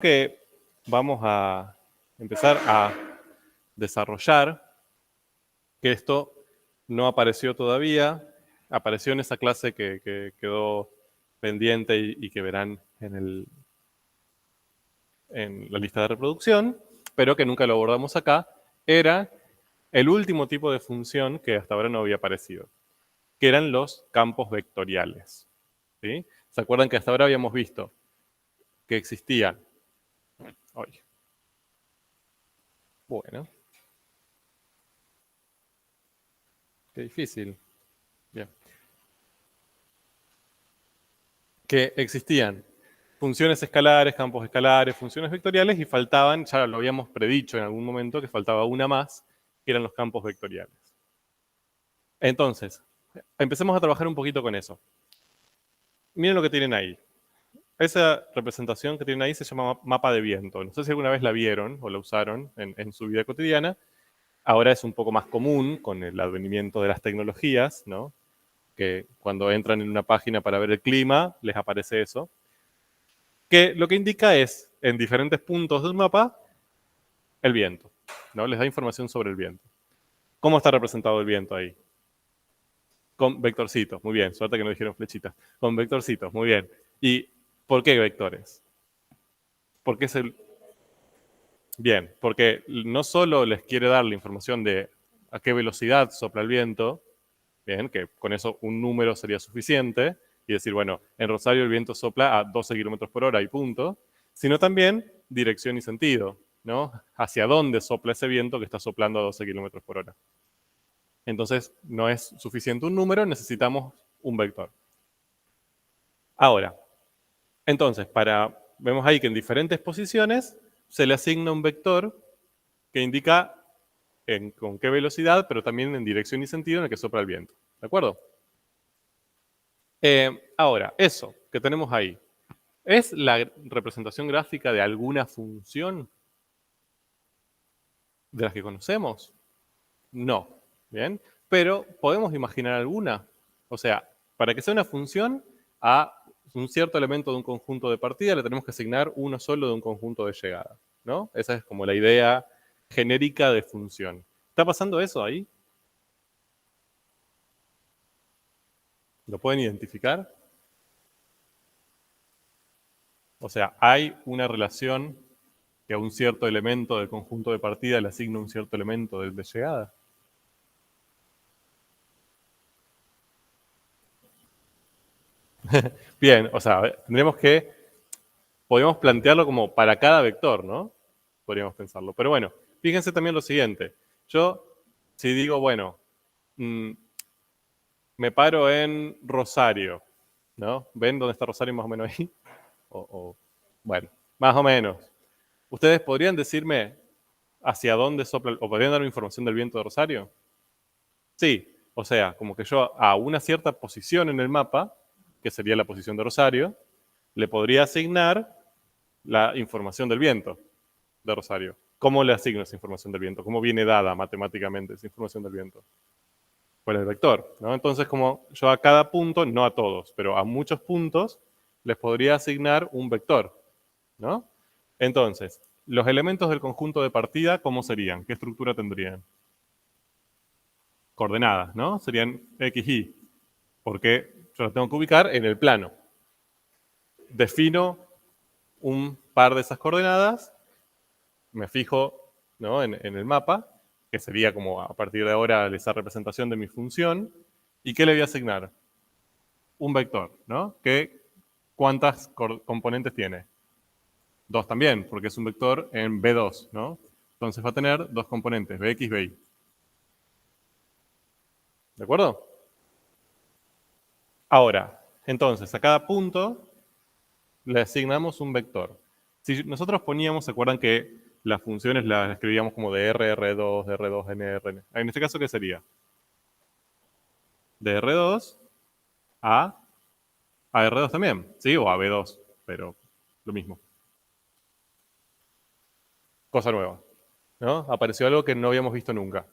que vamos a empezar a desarrollar, que esto no apareció todavía, apareció en esa clase que quedó pendiente y que verán en la lista de reproducción, pero que nunca lo abordamos acá, era el último tipo de función que hasta ahora no había aparecido, que eran los campos vectoriales. ¿Sí? ¿Se acuerdan que hasta ahora habíamos visto que existían? Oye. Bueno. Qué difícil. Bien. Que existían funciones escalares, campos escalares, funciones vectoriales y faltaban, ya lo habíamos predicho en algún momento, que faltaba una más, que eran los campos vectoriales. Entonces, empecemos a trabajar un poquito con eso. Miren lo que tienen ahí. Esa representación que tienen ahí se llama mapa de viento. No sé si alguna vez la vieron o la usaron en su vida cotidiana. Ahora es un poco más común con el advenimiento de las tecnologías, ¿no? Que cuando entran en una página para ver el clima, les aparece eso. Que lo que indica es, en diferentes puntos del mapa, el viento, ¿no? Les da información sobre el viento. ¿Cómo está representado el viento ahí? Con vectorcitos, muy bien, suerte que no dijeron flechitas. Con vectorcitos, muy bien. ¿Y por qué vectores? Porque es el... Bien, porque no solo les quiere dar la información de a qué velocidad sopla el viento, bien, que con eso un número sería suficiente, y decir, bueno, en Rosario el viento sopla a 12 kilómetros por hora y punto, sino también dirección y sentido, ¿no? Hacia dónde sopla ese viento que está soplando a 12 kilómetros por hora. Entonces, no es suficiente un número, necesitamos un vector. Ahora, entonces, vemos ahí que en diferentes posiciones se le asigna un vector que indica con qué velocidad, pero también en dirección y sentido en el que sopla el viento. ¿De acuerdo? Ahora, eso que tenemos ahí, ¿es la representación gráfica de alguna función de las que conocemos? No. Bien. Pero podemos imaginar alguna. O sea, para que sea una función, a un cierto elemento de un conjunto de partida le tenemos que asignar uno solo de un conjunto de llegada, ¿no? Esa es como la idea genérica de función. ¿Está pasando eso ahí? ¿Lo pueden identificar? O sea, hay una relación que a un cierto elemento del conjunto de partida le asigna un cierto elemento de llegada. Bien, o sea, podríamos plantearlo como para cada vector, ¿no? Podríamos pensarlo. Pero bueno, fíjense también lo siguiente. Yo, si digo, bueno, me paro en Rosario, ¿no? ¿Ven dónde está Rosario más o menos ahí? Bueno, más o menos. ¿Ustedes podrían decirme hacia dónde sopla, o podrían darme información del viento de Rosario? Sí, o sea, como que yo a una cierta posición en el mapa, que sería la posición de Rosario, le podría asignar la información del viento de Rosario. ¿Cómo le asigno esa información del viento? ¿Cómo viene dada matemáticamente esa información del viento? Por el vector, ¿no? Entonces, como yo a cada punto, no a todos, pero a muchos puntos, les podría asignar un vector, ¿no? Entonces, los elementos del conjunto de partida, ¿cómo serían? ¿Qué estructura tendrían? Coordenadas, ¿no? Serían X, Y, porque yo las tengo que ubicar en el plano. Defino un par de esas coordenadas, me fijo, ¿no? en el mapa, que sería como a partir de ahora esa representación de mi función, ¿y qué le voy a asignar? Un vector, ¿no? ¿Cuántas componentes tiene? 2 también, porque es un vector en B2, ¿no? Entonces va a tener 2 componentes, Bx, By. ¿De acuerdo? Ahora, entonces, a cada punto le asignamos un vector. Si nosotros poníamos, ¿se acuerdan que las funciones las escribíamos como de R, R2, R2, N, Rn? En este caso, ¿qué sería? De R2 a R2 también, ¿sí? O a B2, pero lo mismo. Cosa nueva, ¿no? Apareció algo que no habíamos visto nunca.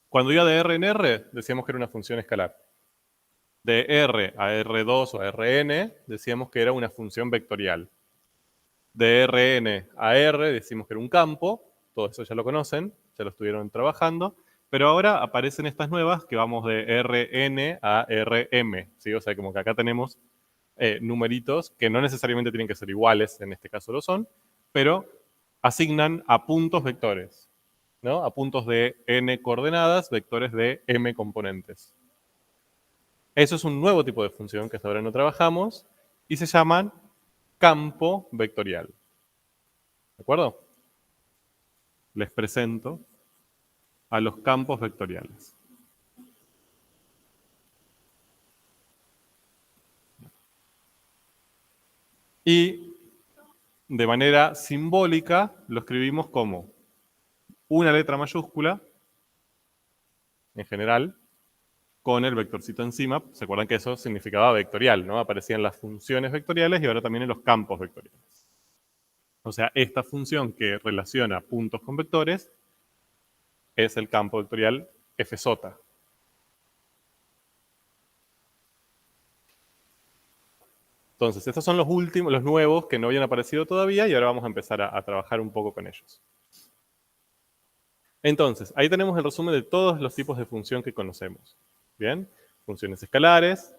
Cuando iba de R en R, decíamos que era una función escalar. De R a R2 o a Rn, decíamos que era una función vectorial. De Rn a R decimos que era un campo, todo eso ya lo conocen, ya lo estuvieron trabajando, pero ahora aparecen estas nuevas que vamos de Rn a Rm, ¿sí? O sea, como que acá tenemos numeritos que no necesariamente tienen que ser iguales, en este caso lo son, pero asignan a puntos vectores, ¿no? A puntos de n coordenadas, vectores de m componentes. Eso es un nuevo tipo de función que hasta ahora no trabajamos y se llaman campo vectorial. ¿De acuerdo? Les presento a los campos vectoriales. Y de manera simbólica lo escribimos como una letra mayúscula, en general, con el vectorcito encima. ¿Se acuerdan que eso significaba vectorial, ¿no? Aparecían las funciones vectoriales y ahora también en los campos vectoriales. O sea, esta función que relaciona puntos con vectores es el campo vectorial FJ. Entonces, estos son los últimos, los nuevos que no habían aparecido todavía y ahora vamos a empezar a trabajar un poco con ellos. Entonces, ahí tenemos el resumen de todos los tipos de función que conocemos. Bien, funciones escalares,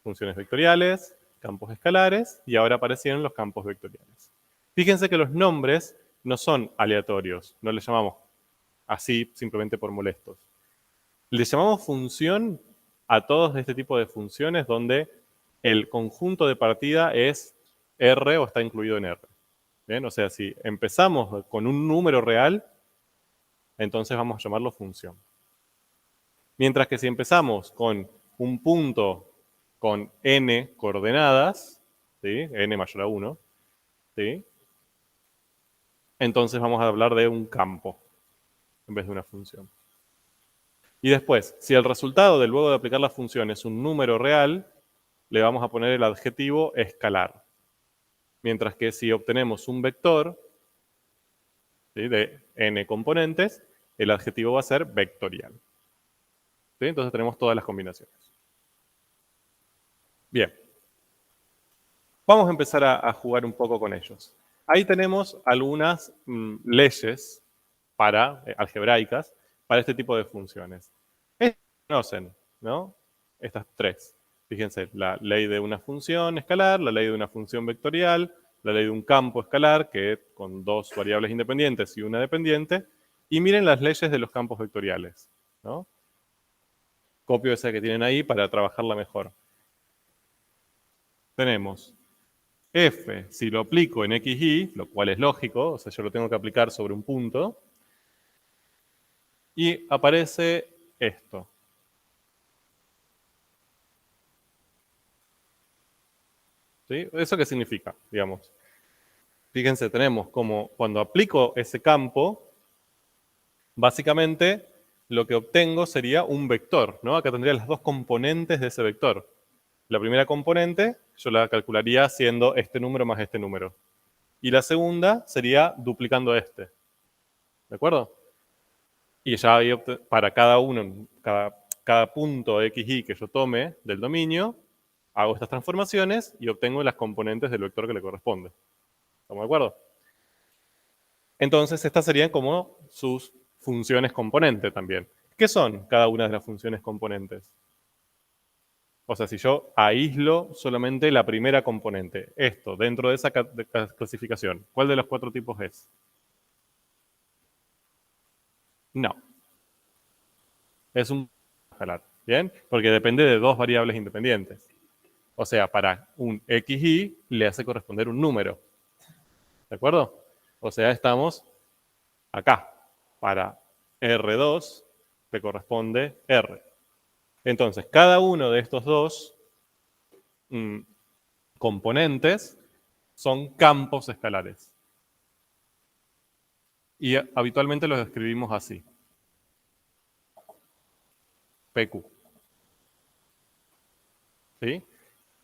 funciones vectoriales, campos escalares y ahora aparecieron los campos vectoriales. Fíjense que los nombres no son aleatorios, no les llamamos así simplemente por molestos. Le llamamos función a todos este tipo de funciones donde el conjunto de partida es R o está incluido en R. ¿Bien? O sea, si empezamos con un número real, entonces vamos a llamarlo función. Mientras que si empezamos con un punto con n coordenadas, ¿sí? N mayor a 1, ¿sí? Entonces vamos a hablar de un campo en vez de una función. Y después, si el resultado de luego de aplicar la función es un número real, le vamos a poner el adjetivo escalar. Mientras que si obtenemos un vector, ¿sí? De n componentes, el adjetivo va a ser vectorial. ¿Sí? Entonces tenemos todas las combinaciones. Bien. Vamos a empezar a jugar un poco con ellos. Ahí tenemos algunas leyes algebraicas para este tipo de funciones. Estas conocen, ¿no? Estas tres. Fíjense, la ley de una función escalar, la ley de una función vectorial, la ley de un campo escalar, que con dos variables independientes y una dependiente, y miren las leyes de los campos vectoriales, ¿no? Copio esa que tienen ahí para trabajarla mejor. Tenemos f, si lo aplico en x, y, lo cual es lógico, o sea, yo lo tengo que aplicar sobre un punto, y aparece esto. ¿Sí? ¿Eso qué significa? Digamos, fíjense, tenemos como cuando aplico ese campo, básicamente lo que obtengo sería un vector, ¿no? Acá tendría las dos componentes de ese vector. La primera componente yo la calcularía haciendo este número más este número. Y la segunda sería duplicando este. ¿De acuerdo? Y ya ahí para cada uno, cada punto x, y que yo tome del dominio, hago estas transformaciones y obtengo las componentes del vector que le corresponde. ¿Estamos de acuerdo? Entonces, estas serían como sus funciones componente también. ¿Qué son cada una de las funciones componentes? O sea, si yo aíslo solamente la primera componente, esto, dentro de esa clasificación, ¿cuál de los cuatro tipos es? No. Es un escalar, ¿bien? Porque depende de dos variables independientes. O sea, para un xy le hace corresponder un número. ¿De acuerdo? O sea, estamos acá. Para R2 le corresponde R. Entonces, cada uno de estos dos componentes son campos escalares. Y habitualmente los escribimos así. PQ. ¿Sí?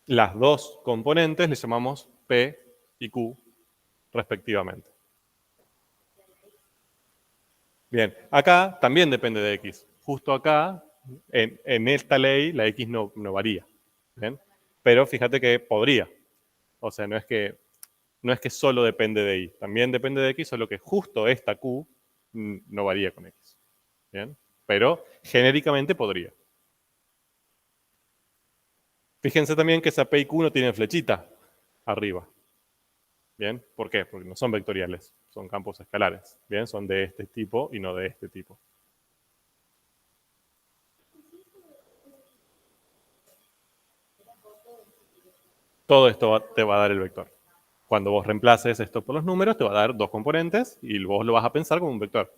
Las dos componentes le llamamos P y Q respectivamente. Bien, acá también depende de X. Justo acá, en esta ley, la X no varía. ¿Bien? Pero fíjate que podría. O sea, no es que no es que solo depende de y, también depende de x, solo que justo esta q no varía con x. ¿Bien? Pero genéricamente podría. Fíjense también que esa p y q no tienen flechita arriba. ¿Bien? ¿Por qué? Porque no son vectoriales, son campos escalares. ¿Bien? Son de este tipo y no de este tipo. Todo esto te va a dar el vector. Cuando vos reemplaces esto por los números, te va a dar dos componentes y vos lo vas a pensar como un vector.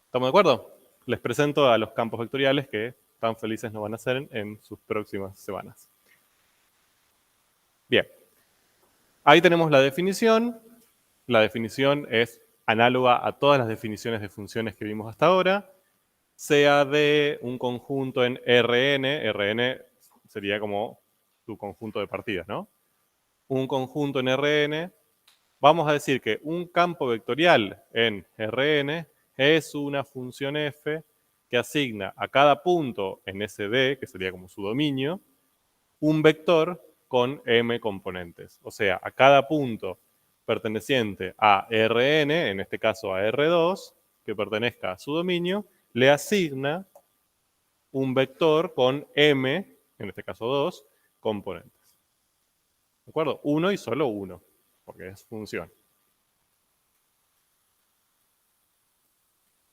¿Estamos de acuerdo? Les presento a los campos vectoriales que tan felices nos van a hacer en sus próximas semanas. Bien. Ahí tenemos la definición. La definición es análoga a todas las definiciones de funciones que vimos hasta ahora, sea de un conjunto en Rn sería como tu conjunto de partidas, ¿no? Un conjunto en Rn, vamos a decir que un campo vectorial en Rn es una función f que asigna a cada punto en SD, que sería como su dominio, un vector con m componentes. O sea, a cada punto perteneciente a Rn, en este caso a R2, que pertenezca a su dominio, le asigna un vector con m, en este caso 2, componentes. ¿De acuerdo? Uno y solo uno, porque es función.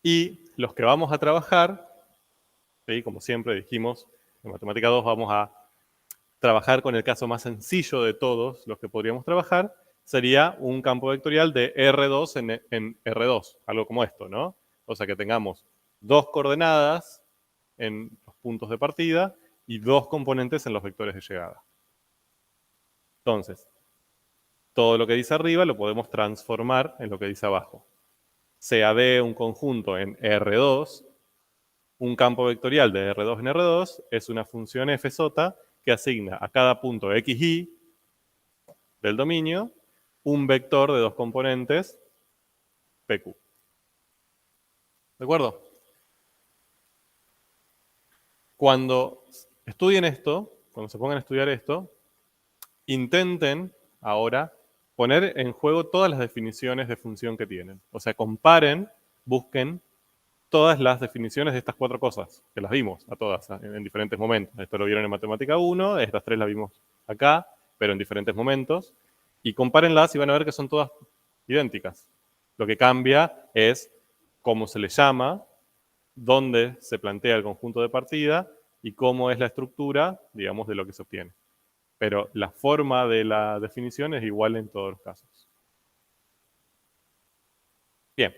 Y los que vamos a trabajar, ¿sí? Como siempre dijimos, en Matemática 2 vamos a trabajar con el caso más sencillo de todos los que podríamos trabajar, sería un campo vectorial de R2 en R2, algo como esto, ¿no? O sea que tengamos dos coordenadas en los puntos de partida y dos componentes en los vectores de llegada. Entonces, todo lo que dice arriba lo podemos transformar en lo que dice abajo. Sea D un conjunto en R2, un campo vectorial de R2 en R2 es una función f sota que asigna a cada punto xy del dominio un vector de dos componentes pq. ¿De acuerdo? Cuando estudien esto, cuando se pongan a estudiar esto, intenten ahora poner en juego todas las definiciones de función que tienen. O sea, comparen, busquen todas las definiciones de estas cuatro cosas, que las vimos a todas en diferentes momentos. Esto lo vieron en Matemática 1, estas tres las vimos acá, pero en diferentes momentos. Y compárenlas y van a ver que son todas idénticas. Lo que cambia es cómo se le llama, dónde se plantea el conjunto de partida y cómo es la estructura, digamos, de lo que se obtiene. Pero la forma de la definición es igual en todos los casos. Bien.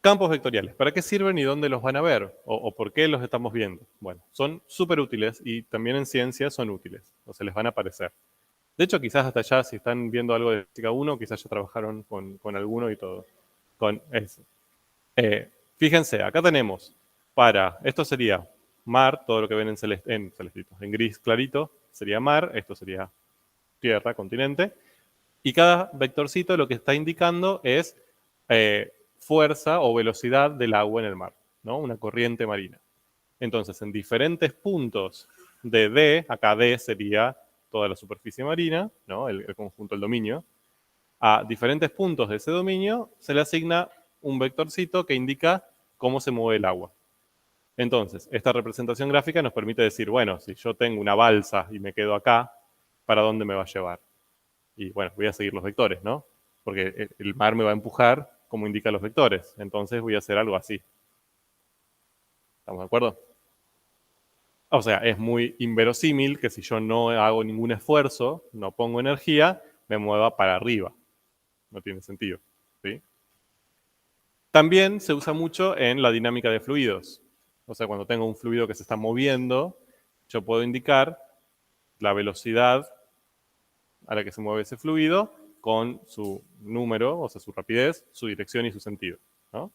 Campos vectoriales. ¿Para qué sirven y dónde los van a ver? ¿O por qué los estamos viendo? Bueno, son súper útiles y también en ciencia son útiles. O se les van a aparecer. De hecho, quizás hasta allá, si están viendo algo de física 1, quizás ya trabajaron con alguno y todo. Con eso. Fíjense, acá tenemos esto sería mar, todo lo que ven en celestito, en gris clarito sería mar, esto sería tierra, continente, y cada vectorcito lo que está indicando es fuerza o velocidad del agua en el mar, ¿no? Una corriente marina. Entonces, en diferentes puntos de D, acá D sería toda la superficie marina, ¿no? El conjunto del dominio, a diferentes puntos de ese dominio se le asigna un vectorcito que indica cómo se mueve el agua. Entonces, esta representación gráfica nos permite decir, bueno, si yo tengo una balsa y me quedo acá, ¿para dónde me va a llevar? Y bueno, voy a seguir los vectores, ¿no? Porque el mar me va a empujar como indican los vectores. Entonces voy a hacer algo así. ¿Estamos de acuerdo? O sea, es muy inverosímil que si yo no hago ningún esfuerzo, no pongo energía, me mueva para arriba. No tiene sentido. ¿Sí? También se usa mucho en la dinámica de fluidos. O sea, cuando tengo un fluido que se está moviendo, yo puedo indicar la velocidad a la que se mueve ese fluido con su número, o sea, su rapidez, su dirección y su sentido, ¿no?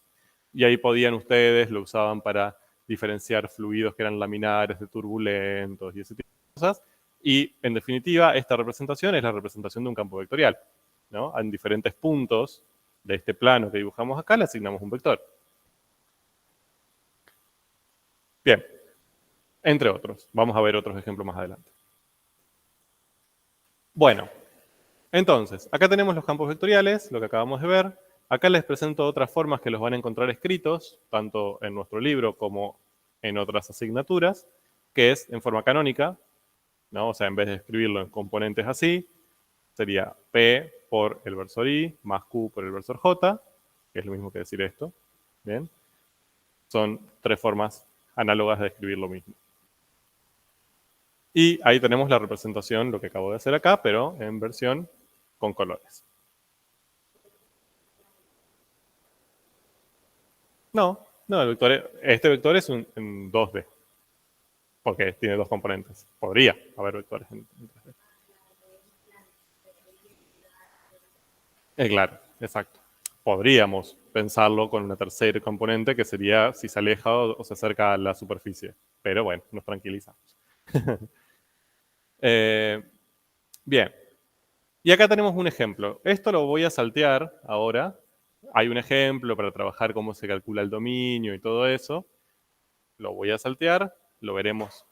Y ahí podían ustedes, lo usaban para diferenciar fluidos que eran laminares de turbulentos y ese tipo de cosas. Y en definitiva, esta representación es la representación de un campo vectorial, ¿no? En diferentes puntos de este plano que dibujamos acá le asignamos un vector. Bien, entre otros. Vamos a ver otros ejemplos más adelante. Bueno, Entonces, acá tenemos los campos vectoriales, lo que acabamos de ver. Acá les presento otras formas que los van a encontrar escritos, tanto en nuestro libro como en otras asignaturas, que es en forma canónica, ¿no? O sea, en vez de escribirlo en componentes así, sería P por el versor I más Q por el versor J, que es lo mismo que decir esto. Bien. Son tres formas análogas de escribir lo mismo. Y ahí tenemos la representación, lo que acabo de hacer acá, pero en versión con colores. No, este vector es en 2D, porque tiene dos componentes. Podría haber vectores en 3D. Claro, exacto. Podríamos pensarlo con una tercera componente que sería si se aleja o se acerca a la superficie. Pero bueno, nos tranquilizamos. Eh, bien. Y acá tenemos un ejemplo. Esto lo voy a saltear ahora. Hay un ejemplo para trabajar cómo se calcula el dominio y todo eso. Lo voy a saltear. Lo veremos,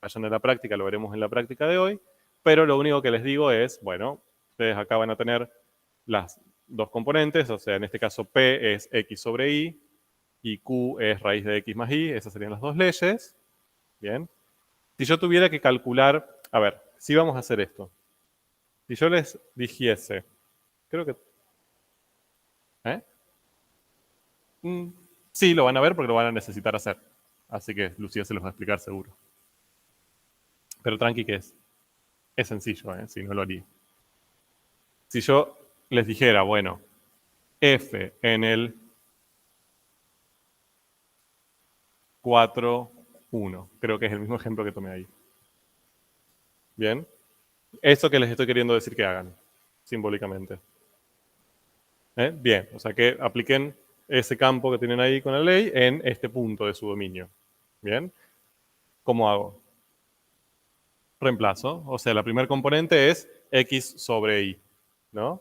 vayan a la práctica, lo veremos en la práctica de hoy. Pero lo único que les digo es, bueno, ustedes acá van a tener las dos componentes, o sea, en este caso P es X sobre y Q es raíz de X más Y, esas serían las dos leyes. Bien. Si yo tuviera que calcular, a ver, si vamos a hacer esto. Si yo les dijese, creo que... ¿eh? Sí, lo van a ver porque lo van a necesitar hacer. Así que Lucía se los va a explicar seguro. Pero tranqui que es sencillo, si no lo haría. Si yo les dijera, bueno, F en el 4, 1. Creo que es el mismo ejemplo que tomé ahí. Bien. Eso que les estoy queriendo decir que hagan, simbólicamente. Bien, o sea que apliquen ese campo que tienen ahí con la ley en este punto de su dominio. Bien. ¿Cómo hago? Reemplazo. O sea, la primera componente es X sobre Y, ¿no?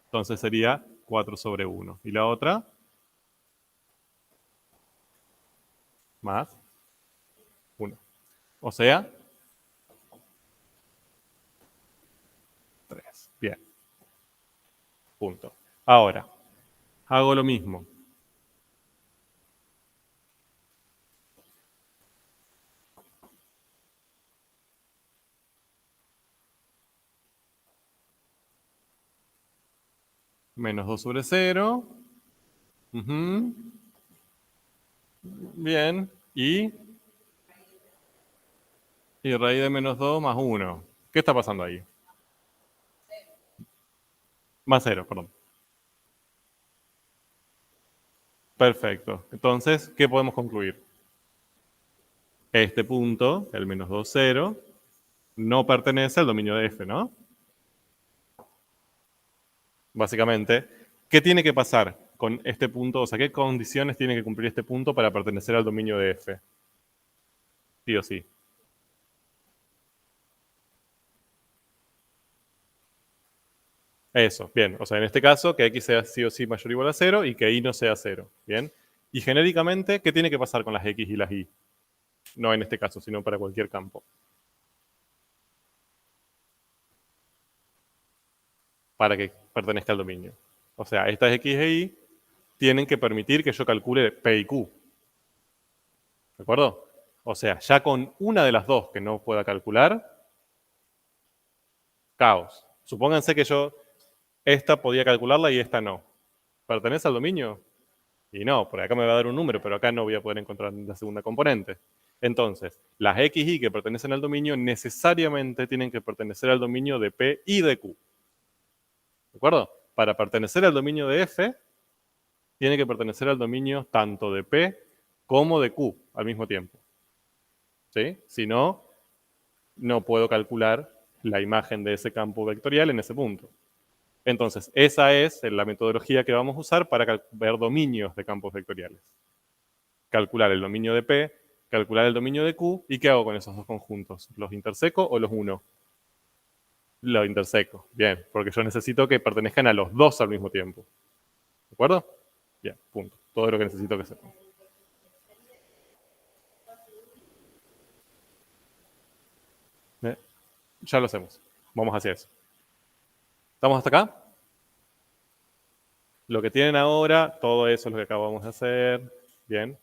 Entonces sería 4 sobre 1. Y la otra, más 1. O sea, 3. Bien. Punto. Ahora, hago lo mismo. Menos 2 sobre 0. Bien. Y raíz de menos 2 más 1. ¿Qué está pasando ahí? Más 0, perdón. Perfecto. Entonces, ¿qué podemos concluir? Este punto, el menos 2, 0, no pertenece al dominio de F, ¿no? Básicamente, ¿qué tiene que pasar con este punto? O sea, ¿qué condiciones tiene que cumplir este punto para pertenecer al dominio de F? Sí o sí. Eso, bien. O sea, en este caso, que X sea sí o sí mayor o igual a 0 y que Y no sea 0. Bien. Y genéricamente, ¿qué tiene que pasar con las X y las Y? No en este caso, sino para cualquier campo. Para que pertenezca al dominio. O sea, estas X e Y tienen que permitir que yo calcule P y Q. ¿De acuerdo? O sea, ya con una de las dos que no pueda calcular, caos. Supónganse que yo esta podía calcularla y esta no. ¿Pertenece al dominio? Y no, por acá me va a dar un número, pero acá no voy a poder encontrar la segunda componente. Entonces, las X y que pertenecen al dominio necesariamente tienen que pertenecer al dominio de P y de Q. ¿De acuerdo? Para pertenecer al dominio de F, tiene que pertenecer al dominio tanto de P como de Q al mismo tiempo. ¿Sí? Si no, no puedo calcular la imagen de ese campo vectorial en ese punto. Entonces, esa es la metodología que vamos a usar para ver dominios de campos vectoriales. Calcular el dominio de P, calcular el dominio de Q, ¿y qué hago con esos dos conjuntos? ¿Los interseco o los uno? Los interseco, bien, porque yo necesito que pertenezcan a los dos al mismo tiempo. ¿De acuerdo? Bien, punto. Todo lo que necesito que sepan. Ya lo hacemos. Vamos hacia eso. ¿Estamos hasta acá? Lo que tienen ahora, todo eso es lo que acabamos de hacer. Bien.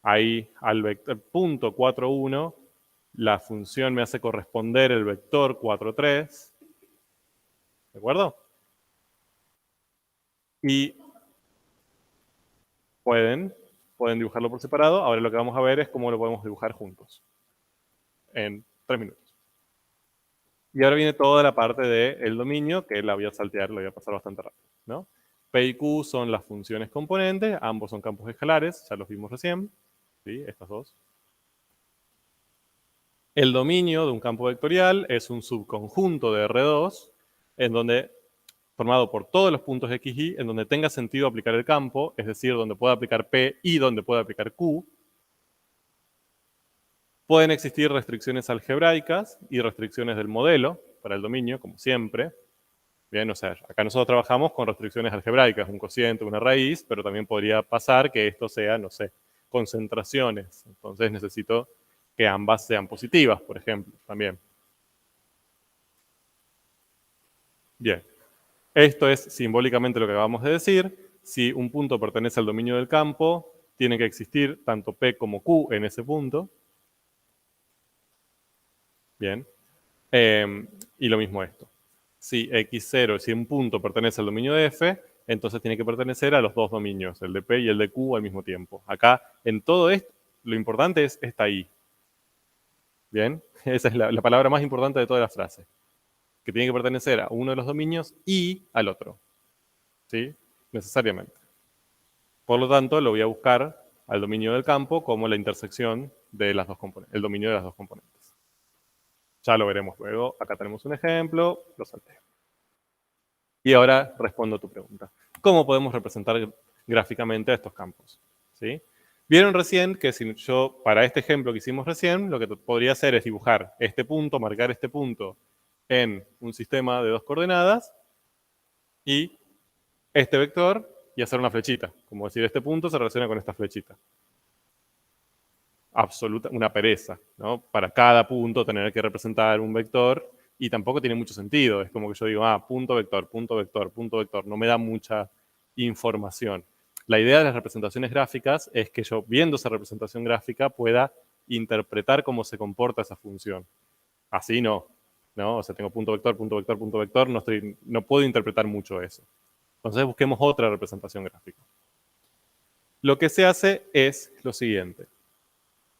Ahí al vector punto 4, 1, la función me hace corresponder el vector 4, 3. ¿De acuerdo? Y pueden dibujarlo por separado. Ahora lo que vamos a ver es cómo lo podemos dibujar juntos. En 3 minutos. Y ahora viene toda la parte del dominio, que la voy a saltear, lo voy a pasar bastante rápido, ¿no? P y Q son las funciones componentes, ambos son campos escalares, ya los vimos recién, ¿sí? Estas dos. El dominio de un campo vectorial es un subconjunto de R2, en donde, formado por todos los puntos X, Y, en donde tenga sentido aplicar el campo, es decir, donde pueda aplicar P y donde pueda aplicar Q. Pueden existir restricciones algebraicas y restricciones del modelo para el dominio, como siempre. Bien, o sea, acá nosotros trabajamos con restricciones algebraicas, un cociente, una raíz, pero también podría pasar que esto sea, no sé, concentraciones. Entonces necesito que ambas sean positivas, por ejemplo, también. Bien, esto es simbólicamente lo que acabamos de decir. Si un punto pertenece al dominio del campo, tiene que existir tanto P como Q en ese punto. Bien. Y lo mismo esto. Si X0, si un punto pertenece al dominio de F, entonces tiene que pertenecer a los dos dominios, el de P y el de Q al mismo tiempo. Acá, en todo esto, lo importante es esta I. Bien, esa es la palabra más importante de toda la frase. Que tiene que pertenecer a uno de los dominios y al otro. ¿Sí? Necesariamente. Por lo tanto, lo voy a buscar al dominio del campo como la intersección de las dos componentes, el dominio de las dos componentes. Ya lo veremos luego. Acá tenemos un ejemplo, lo salteo. Y ahora respondo a tu pregunta. ¿Cómo podemos representar gráficamente a estos campos? ¿Sí? Vieron recién que si yo, para este ejemplo que hicimos recién, lo que podría hacer es dibujar este punto, marcar este punto en un sistema de dos coordenadas y este vector y hacer una flechita. Como decir, este punto se relaciona con esta flechita. Absoluta, una pereza, ¿no? Para cada punto tener que representar un vector y tampoco tiene mucho sentido. Es como que yo digo, punto vector, punto vector, punto vector. No me da mucha información. La idea de las representaciones gráficas es que yo, viendo esa representación gráfica, pueda interpretar cómo se comporta esa función. Así no, ¿no? O sea, tengo punto vector, punto vector, punto vector, no puedo interpretar mucho eso. Entonces busquemos otra representación gráfica. Lo que se hace es lo siguiente.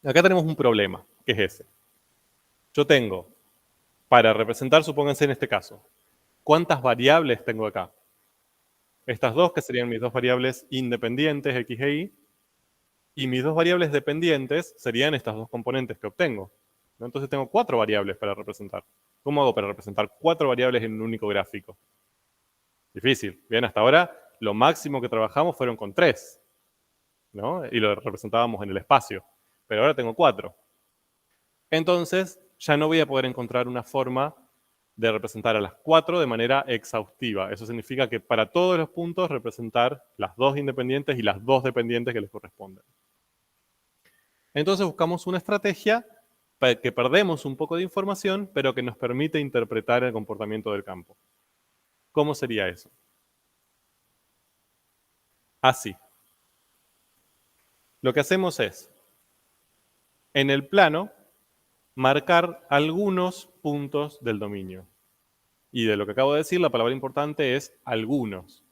Acá tenemos un problema, que es ese. Yo tengo, para representar, supónganse en este caso, ¿cuántas variables tengo acá? Estas dos, que serían mis dos variables independientes, X e Y, y mis dos variables dependientes serían estas dos componentes que obtengo. ¿No? Entonces tengo 4 variables para representar. ¿Cómo hago para representar 4 variables en un único gráfico? Difícil. Bien, hasta ahora lo máximo que trabajamos fueron con 3, ¿no? Y lo representábamos en el espacio. Pero ahora tengo 4. Entonces, ya no voy a poder encontrar una forma de representar a las 4 de manera exhaustiva. Eso significa que para todos los puntos representar las 2 independientes y las 2 dependientes que les corresponden. Entonces buscamos una estrategia que perdemos un poco de información, pero que nos permite interpretar el comportamiento del campo. ¿Cómo sería eso? Así. Lo que hacemos es, en el plano, marcar algunos puntos del dominio. Y de lo que acabo de decir, la palabra importante es algunos.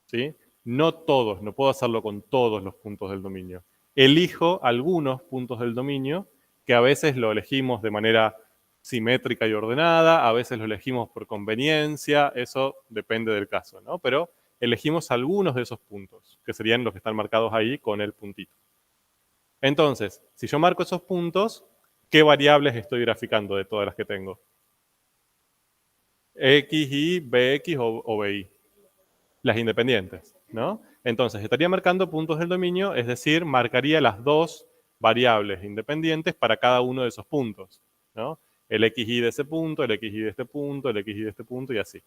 ¿Sí? No todos, no puedo hacerlo con todos los puntos del dominio. Elijo algunos puntos del dominio que a veces lo elegimos de manera simétrica y ordenada, a veces lo elegimos por conveniencia, eso depende del caso, ¿no? Pero elegimos algunos de esos puntos, que serían los que están marcados ahí con el puntito. Entonces, si yo marco esos puntos, ¿qué variables estoy graficando de todas las que tengo? X, Y, BX o BY. Las independientes, ¿no? Entonces, estaría marcando puntos del dominio, es decir, marcaría las 2 variables independientes para cada uno de esos puntos, ¿no? El XY de ese punto, el XY de este punto, el XY de este punto y así.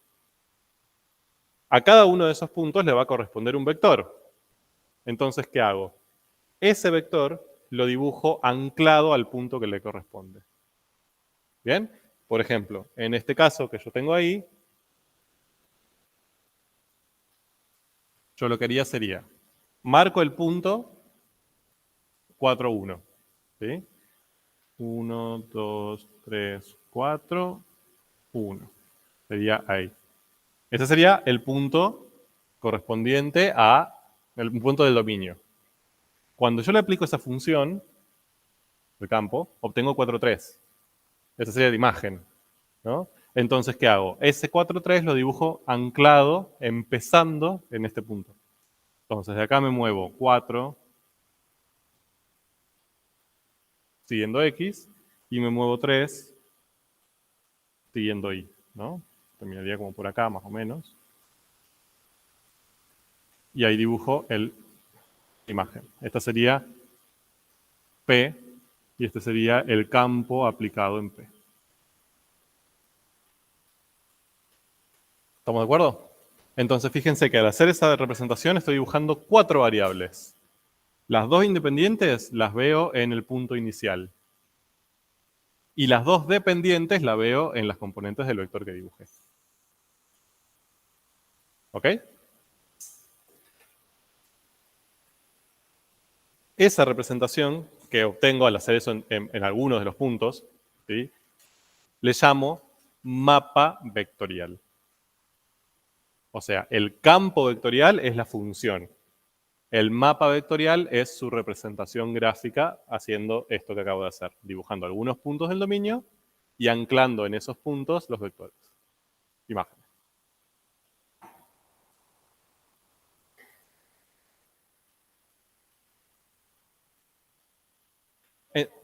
A cada uno de esos puntos le va a corresponder un vector. Entonces, ¿qué hago? Ese vector lo dibujo anclado al punto que le corresponde. ¿Bien? Por ejemplo, en este caso que yo tengo ahí, yo lo que haría sería, marco el punto 4, 1. ¿Sí? 1, 2, 3, 4, 1. Sería ahí. Ese sería el punto correspondiente a el punto del dominio. Cuando yo le aplico esa función de campo, obtengo 4, 3. Esa sería la imagen, ¿no? Entonces, ¿qué hago? Ese 4, 3 lo dibujo anclado, empezando en este punto. Entonces, de acá me muevo 4, siguiendo X, y me muevo 3, siguiendo Y, ¿no? Terminaría como por acá, más o menos. Y ahí dibujo la imagen. Esta sería P, y este sería el campo aplicado en P. ¿Estamos de acuerdo? Entonces, fíjense que al hacer esa representación estoy dibujando 4 variables. Las 2 independientes las veo en el punto inicial. Y las 2 dependientes las veo en las componentes del vector que dibujé. ¿Ok? Esa representación que obtengo al hacer eso en algunos de los puntos, ¿sí? Le llamo mapa vectorial. O sea, el campo vectorial es la función. El mapa vectorial es su representación gráfica haciendo esto que acabo de hacer, dibujando algunos puntos del dominio y anclando en esos puntos los vectores. Imágenes.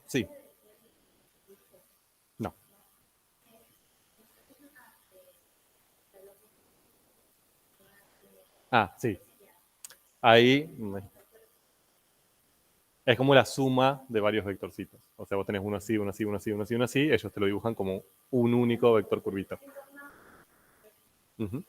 Sí. No. Ah, sí. Ahí es como la suma de varios vectorcitos. O sea, vos tenés uno así, uno así, uno así, uno así, uno así. Ellos te lo dibujan como un único vector curvito. Ujú.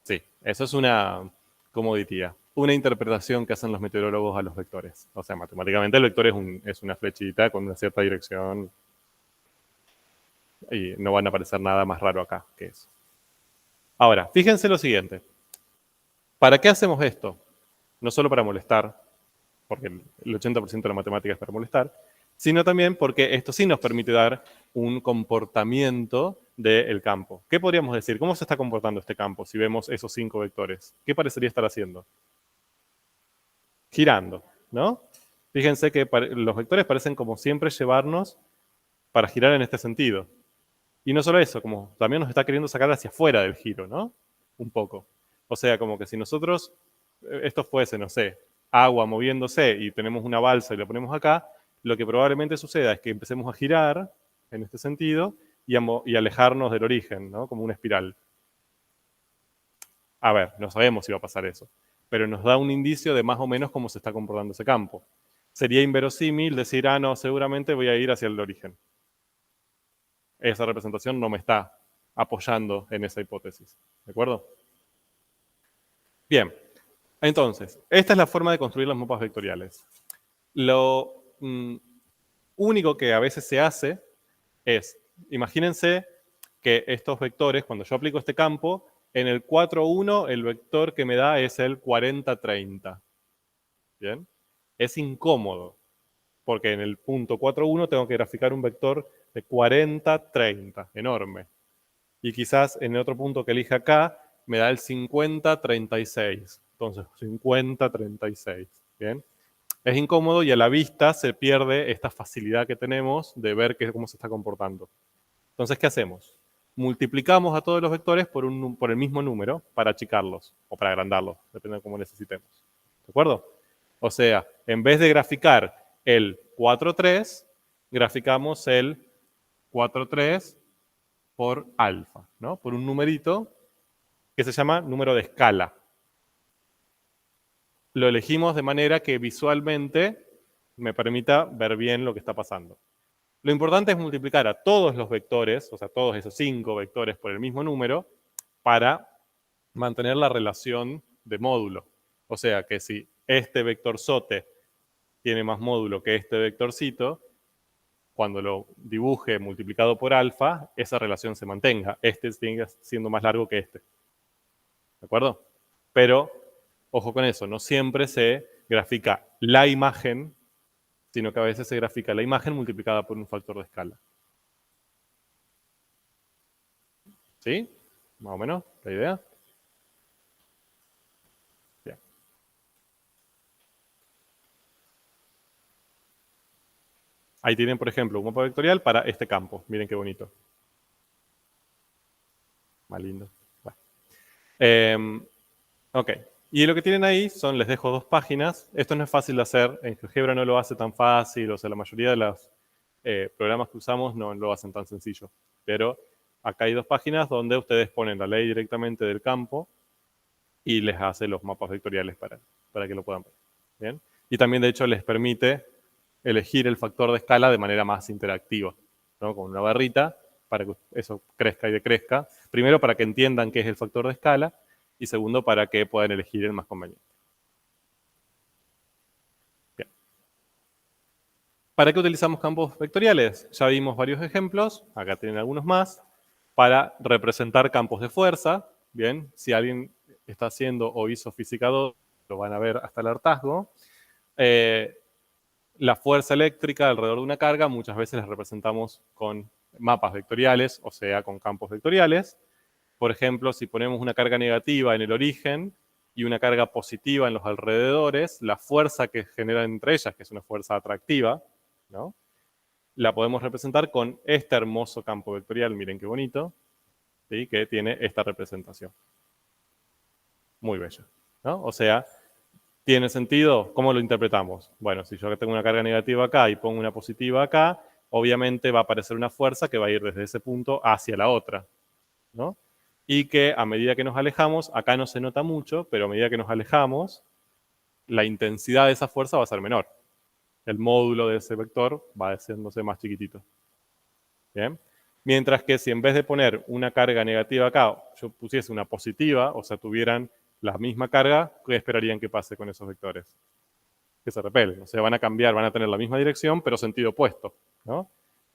Sí, eso es una, ¿cómo diría? Una interpretación que hacen los meteorólogos a los vectores. O sea, matemáticamente el vector es una flechita con una cierta dirección y no van a aparecer nada más raro acá que eso. Ahora, fíjense lo siguiente. ¿Para qué hacemos esto? No solo para molestar, porque el 80% de la matemática es para molestar, sino también porque esto sí nos permite dar un comportamiento del campo. ¿Qué podríamos decir? ¿Cómo se está comportando este campo si vemos esos 5 vectores? ¿Qué parecería estar haciendo? Girando, ¿no? Fíjense que los vectores parecen como siempre llevarnos para girar en este sentido. Y no solo eso, como también nos está queriendo sacar hacia afuera del giro, ¿no? Un poco. O sea, como que si nosotros, esto fuese, no sé, agua moviéndose y tenemos una balsa y la ponemos acá, lo que probablemente suceda es que empecemos a girar en este sentido y alejarnos del origen, ¿no? Como una espiral. A ver, no sabemos si va a pasar eso, pero nos da un indicio de más o menos cómo se está comportando ese campo. Sería inverosímil decir, ah, no, seguramente voy a ir hacia el origen. Esa representación no me está apoyando en esa hipótesis. ¿De acuerdo? Bien, entonces, esta es la forma de construir los mapas vectoriales. Lo único que a veces se hace es, imagínense que estos vectores, cuando yo aplico este campo, en el 4,1 el vector que me da es el 40,30. ¿Bien? Es incómodo, porque en el punto 4,1 tengo que graficar un vector de 40,30, enorme. Y quizás en el otro punto que elija acá me da el 50,36. Entonces, 50,36. ¿Bien? Es incómodo y a la vista se pierde esta facilidad que tenemos de ver cómo se está comportando. Entonces, ¿qué hacemos? Multiplicamos a todos los vectores por el mismo número para achicarlos o para agrandarlos, depende de cómo necesitemos. ¿De acuerdo? O sea, en vez de graficar el 4,3, graficamos el 4,3 por alfa, ¿no? Por un numerito que se llama número de escala. Lo elegimos de manera que visualmente me permita ver bien lo que está pasando. Lo importante es multiplicar a todos los vectores, o sea, todos esos 5 vectores por el mismo número, para mantener la relación de módulo. O sea, que si este vector sote tiene más módulo que este vectorcito, cuando lo dibuje multiplicado por alfa, esa relación se mantenga. Este sigue siendo más largo que este. ¿De acuerdo? Pero, ojo con eso, no siempre se grafica la imagen, sino que a veces se grafica la imagen multiplicada por un factor de escala. ¿Sí? Más o menos, la idea. Bien. Ahí tienen, por ejemplo, un mapa vectorial para este campo. Miren qué bonito. Más lindo. Bueno. Ok. Y lo que tienen ahí son, les dejo 2 páginas. Esto no es fácil de hacer. En GeoGebra no lo hace tan fácil. O sea, la mayoría de los programas que usamos no lo hacen tan sencillo. Pero acá hay 2 páginas donde ustedes ponen la ley directamente del campo y les hace los mapas vectoriales para que lo puedan ver. ¿Bien? Y también, de hecho, les permite elegir el factor de escala de manera más interactiva, ¿no? Con una barrita para que eso crezca y decrezca. Primero, para que entiendan qué es el factor de escala y segundo, para que puedan elegir el más conveniente. Bien. ¿Para qué utilizamos campos vectoriales? Ya vimos varios ejemplos, acá tienen algunos más, para representar campos de fuerza. Bien, si alguien está haciendo o hizo física 2, lo van a ver hasta el hartazgo. La fuerza eléctrica alrededor de una carga muchas veces la representamos con mapas vectoriales, o sea, con campos vectoriales. Por ejemplo, si ponemos una carga negativa en el origen y una carga positiva en los alrededores, la fuerza que genera entre ellas, que es una fuerza atractiva, ¿no? La podemos representar con este hermoso campo vectorial, miren qué bonito, ¿sí? Que tiene esta representación. Muy bello, ¿no? O sea, ¿tiene sentido? ¿Cómo lo interpretamos? Bueno, si yo tengo una carga negativa acá y pongo una positiva acá, obviamente va a aparecer una fuerza que va a ir desde ese punto hacia la otra, ¿no? Y que a medida que nos alejamos, acá no se nota mucho, pero a medida que nos alejamos, la intensidad de esa fuerza va a ser menor. El módulo de ese vector va haciéndose más chiquitito. ¿Bien? Mientras que si en vez de poner una carga negativa acá, yo pusiese una positiva, o sea, tuvieran la misma carga, ¿qué esperarían que pase con esos vectores? Que se repelen, o sea, van a cambiar, van a tener la misma dirección, pero sentido opuesto, ¿no?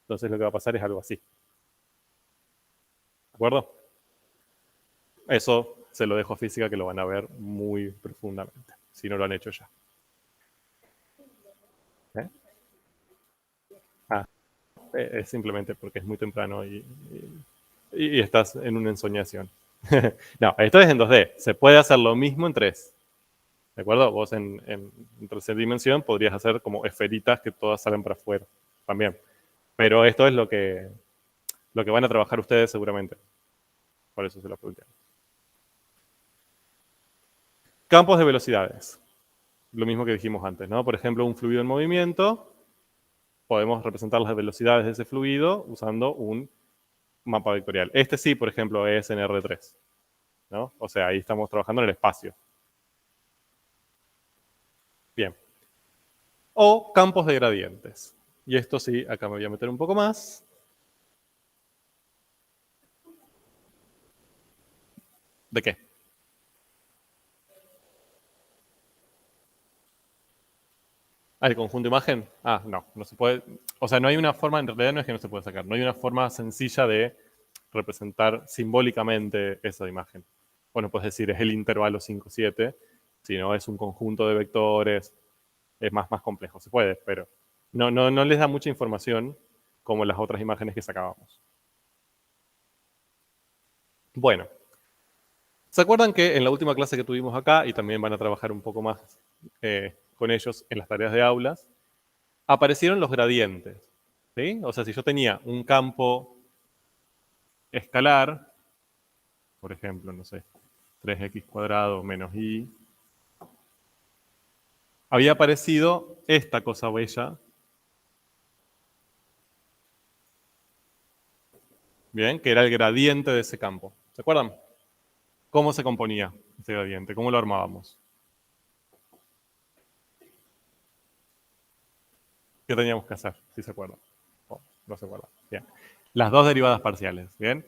Entonces lo que va a pasar es algo así. ¿De acuerdo? Eso se lo dejo a física que lo van a ver muy profundamente, si no lo han hecho ya. ¿Eh? Ah, es simplemente porque es muy temprano y estás en una ensoñación. No, esto es en 2D. Se puede hacer lo mismo en 3. ¿De acuerdo? Vos en tercera dimensión podrías hacer como esferitas que todas salen para afuera también. Pero esto es lo que van a trabajar ustedes seguramente. Por eso se lo pregunté. Campos de velocidades. Lo mismo que dijimos antes, ¿no? Por ejemplo, un fluido en movimiento. Podemos representar las velocidades de ese fluido usando un mapa vectorial. Este sí, por ejemplo, es en R3, ¿no? O sea, ahí estamos trabajando en el espacio. Bien. O campos de gradientes. Y esto sí, acá me voy a meter un poco más. ¿De qué? Ah, el conjunto de imagen. Ah, no, no se puede. O sea, no hay una forma, en realidad no es que no se puede sacar, no hay una forma sencilla de representar simbólicamente esa imagen. Bueno, puedes decir, es el intervalo 5, 7, si no es un conjunto de vectores, es más complejo. Se puede, pero no les da mucha información como las otras imágenes que sacábamos. Bueno, ¿se acuerdan que en la última clase que tuvimos acá, y también van a trabajar un poco más con ellos en las tareas de aulas, aparecieron los gradientes? ¿Sí? O sea, si yo tenía un campo escalar, por ejemplo, no sé, 3x cuadrado menos y, había aparecido esta cosa bella, ¿bien? Que era el gradiente de ese campo. ¿Se acuerdan? ¿Cómo se componía ese gradiente? ¿Cómo lo armábamos? ¿Qué teníamos que hacer? Si se acuerdan. Oh, no se acuerdan. Bien. Las dos derivadas parciales, ¿bien?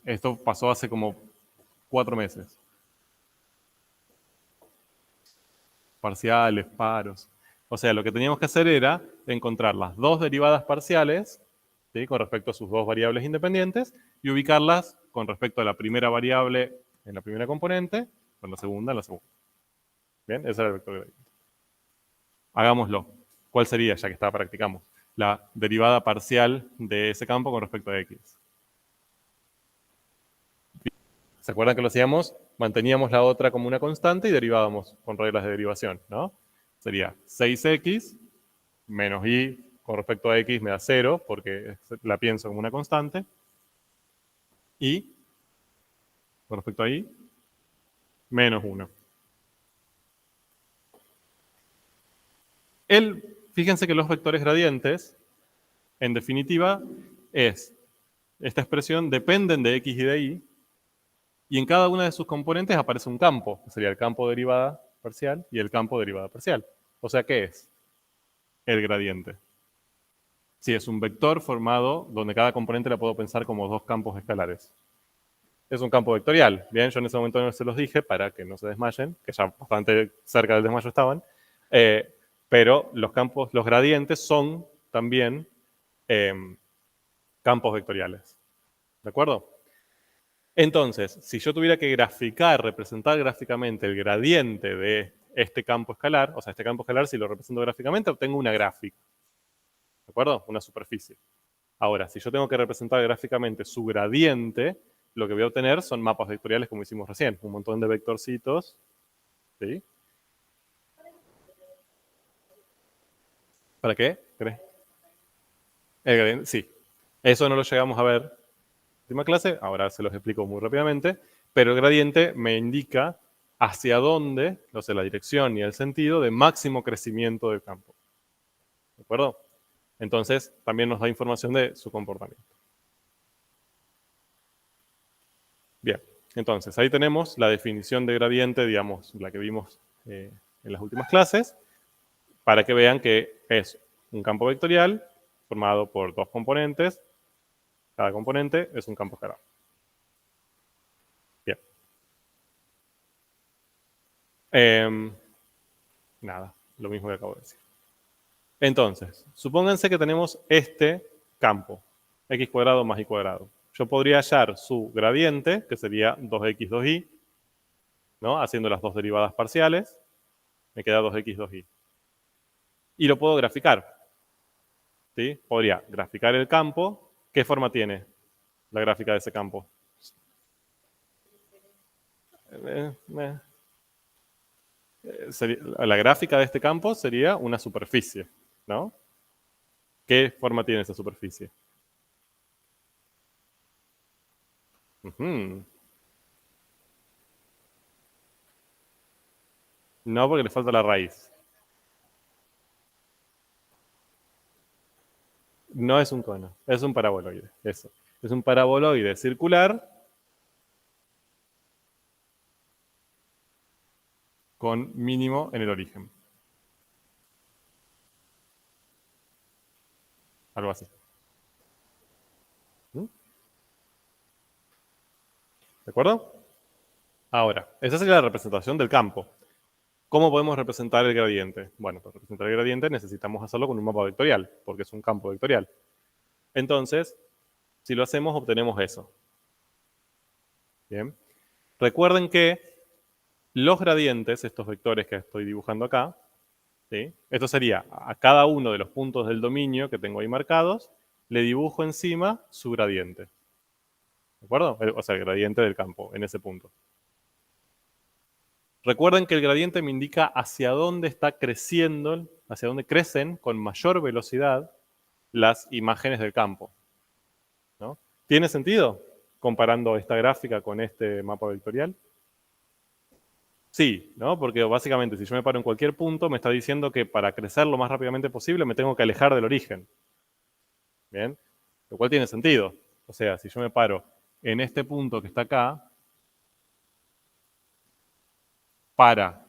Esto pasó hace como 4 meses. Parciales, paros. O sea, lo que teníamos que hacer era encontrar las dos derivadas parciales, ¿sí? Con respecto a sus dos variables independientes, y ubicarlas con respecto a la primera variable en la primera componente, con la segunda en la segunda. Bien, ese era el vector gradiente. Hagámoslo. ¿Cuál sería, ya que practicamos? La derivada parcial de ese campo con respecto a x. ¿Se acuerdan que lo hacíamos? Manteníamos la otra como una constante y derivábamos con reglas de derivación, ¿no? Sería 6x menos y con respecto a x me da 0, porque la pienso como una constante. Y con respecto a y, menos 1. Fíjense que los vectores gradientes, en definitiva, esta expresión dependen de x y de y, y en cada una de sus componentes aparece un campo, que sería el campo derivada parcial y el campo derivada parcial. O sea, ¿qué es? El gradiente. Sí, es un vector formado donde cada componente la puedo pensar como dos campos escalares. Es un campo vectorial. Bien, yo en ese momento no se los dije para que no se desmayen, que ya bastante cerca del desmayo estaban. Pero los gradientes son también campos vectoriales. ¿De acuerdo? Entonces, si yo tuviera que representar gráficamente el gradiente de este campo escalar, o sea, este campo escalar, si lo represento gráficamente, obtengo una gráfica. ¿De acuerdo? Una superficie. Ahora, si yo tengo que representar gráficamente su gradiente, lo que voy a obtener son mapas vectoriales como hicimos recién. Un montón de vectorcitos. ¿Sí? ¿Para qué? ¿Crees? El gradiente, sí. Eso no lo llegamos a ver en la última clase, ahora se los explico muy rápidamente, pero el gradiente me indica hacia dónde, o sea, la dirección y el sentido de máximo crecimiento del campo. ¿De acuerdo? Entonces, también nos da información de su comportamiento. Bien, entonces ahí tenemos la definición de gradiente, digamos, la que vimos en las últimas clases, para que vean que es un campo vectorial formado por dos componentes. Cada componente es un campo escalar. Bien. Nada, lo mismo que acabo de decir. Entonces, supónganse que tenemos este campo, x cuadrado más y cuadrado. Yo podría hallar su gradiente, que sería 2x, 2y, ¿no? Haciendo las dos derivadas parciales, me queda 2x, 2y. Y lo puedo graficar. ¿Sí? Podría graficar el campo. ¿Qué forma tiene la gráfica de ese campo? La gráfica de este campo sería una superficie, ¿no? ¿Qué forma tiene esa superficie? No, porque le falta la raíz. No es un cono, es un paraboloide, eso. Es un paraboloide circular con mínimo en el origen. Algo así. ¿De acuerdo? Ahora, esa sería la representación del campo. ¿Cómo podemos representar el gradiente? Bueno, para representar el gradiente necesitamos hacerlo con un mapa vectorial, porque es un campo vectorial. Entonces, si lo hacemos, obtenemos eso. Bien. Recuerden que los gradientes, estos vectores que estoy dibujando acá, ¿sí? Esto sería a cada uno de los puntos del dominio que tengo ahí marcados, le dibujo encima su gradiente. ¿De acuerdo? O sea, el gradiente del campo en ese punto. Recuerden que el gradiente me indica hacia dónde está creciendo, hacia dónde crecen con mayor velocidad las imágenes del campo. ¿No? ¿Tiene sentido comparando esta gráfica con este mapa vectorial? Sí, ¿no? Porque básicamente si yo me paro en cualquier punto, me está diciendo que para crecer lo más rápidamente posible me tengo que alejar del origen. ¿Bien? Lo cual tiene sentido. O sea, si yo me paro en este punto que está acá, para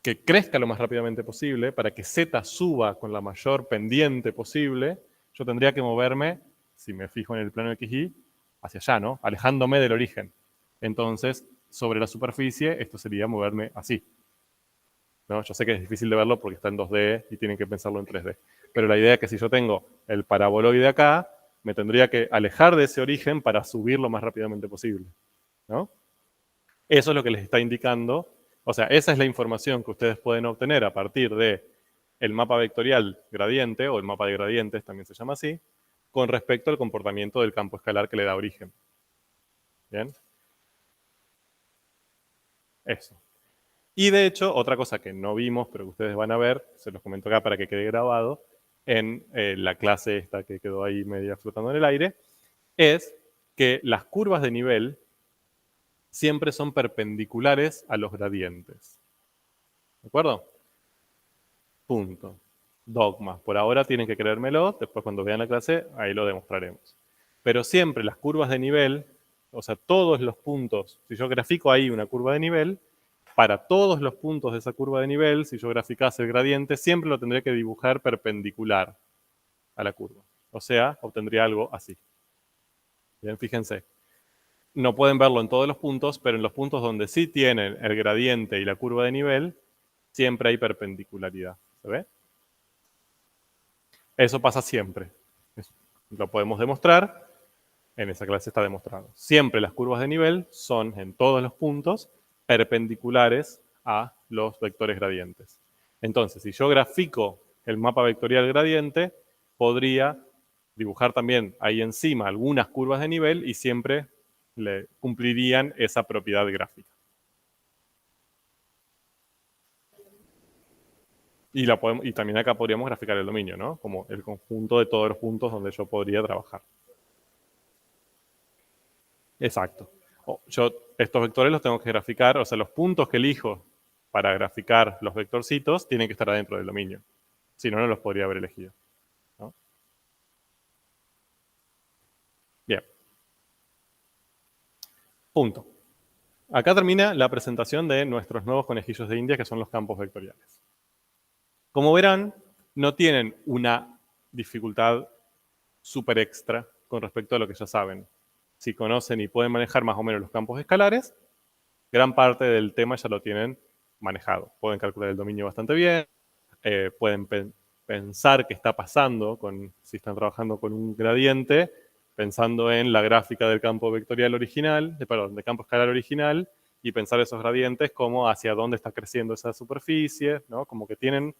que crezca lo más rápidamente posible, para que Z suba con la mayor pendiente posible, yo tendría que moverme, si me fijo en el plano XY, hacia allá, ¿no? Alejándome del origen. Entonces, sobre la superficie, esto sería moverme así. ¿No? Yo sé que es difícil de verlo porque está en 2D y tienen que pensarlo en 3D. Pero la idea es que si yo tengo el paraboloide acá, me tendría que alejar de ese origen para subir lo más rápidamente posible. ¿No? Eso es lo que les está indicando. O sea, esa es la información que ustedes pueden obtener a partir de el mapa vectorial gradiente, o el mapa de gradientes también se llama así, con respecto al comportamiento del campo escalar que le da origen. ¿Bien? Eso. Y de hecho, otra cosa que no vimos, pero que ustedes van a ver, se los comento acá para que quede grabado, en la clase esta que quedó ahí media flotando en el aire, es que las curvas de nivel siempre son perpendiculares a los gradientes. ¿De acuerdo? Punto. Dogma. Por ahora tienen que creérmelo, después cuando vean la clase, ahí lo demostraremos. Pero siempre las curvas de nivel, o sea, todos los puntos, si yo grafico ahí una curva de nivel, para todos los puntos de esa curva de nivel, si yo graficase el gradiente, siempre lo tendría que dibujar perpendicular a la curva. O sea, obtendría algo así. Bien, fíjense. No pueden verlo en todos los puntos, pero en los puntos donde sí tienen el gradiente y la curva de nivel, siempre hay perpendicularidad. ¿Se ve? Eso pasa siempre. Lo podemos demostrar. En esa clase está demostrado. Siempre las curvas de nivel son, en todos los puntos, perpendiculares a los vectores gradientes. Entonces, si yo grafico el mapa vectorial gradiente, podría dibujar también ahí encima algunas curvas de nivel y siempre le cumplirían esa propiedad gráfica. Y también acá podríamos graficar el dominio, ¿no? Como el conjunto de todos los puntos donde yo podría trabajar. Exacto. Yo estos vectores los tengo que graficar, o sea, los puntos que elijo para graficar los vectorcitos tienen que estar adentro del dominio. Si no, no los podría haber elegido, ¿no? Bien. Punto. Acá termina la presentación de nuestros nuevos conejillos de India, que son los campos vectoriales. Como verán, no tienen una dificultad súper extra con respecto a lo que ya saben. Si conocen y pueden manejar más o menos los campos escalares, gran parte del tema ya lo tienen manejado. Pueden calcular el dominio bastante bien, pueden pensar qué está pasando si están trabajando con un gradiente, pensando en la gráfica del campo vectorial original, del campo escalar original, y pensar esos gradientes como hacia dónde está creciendo esa superficie, ¿no? Como que tienen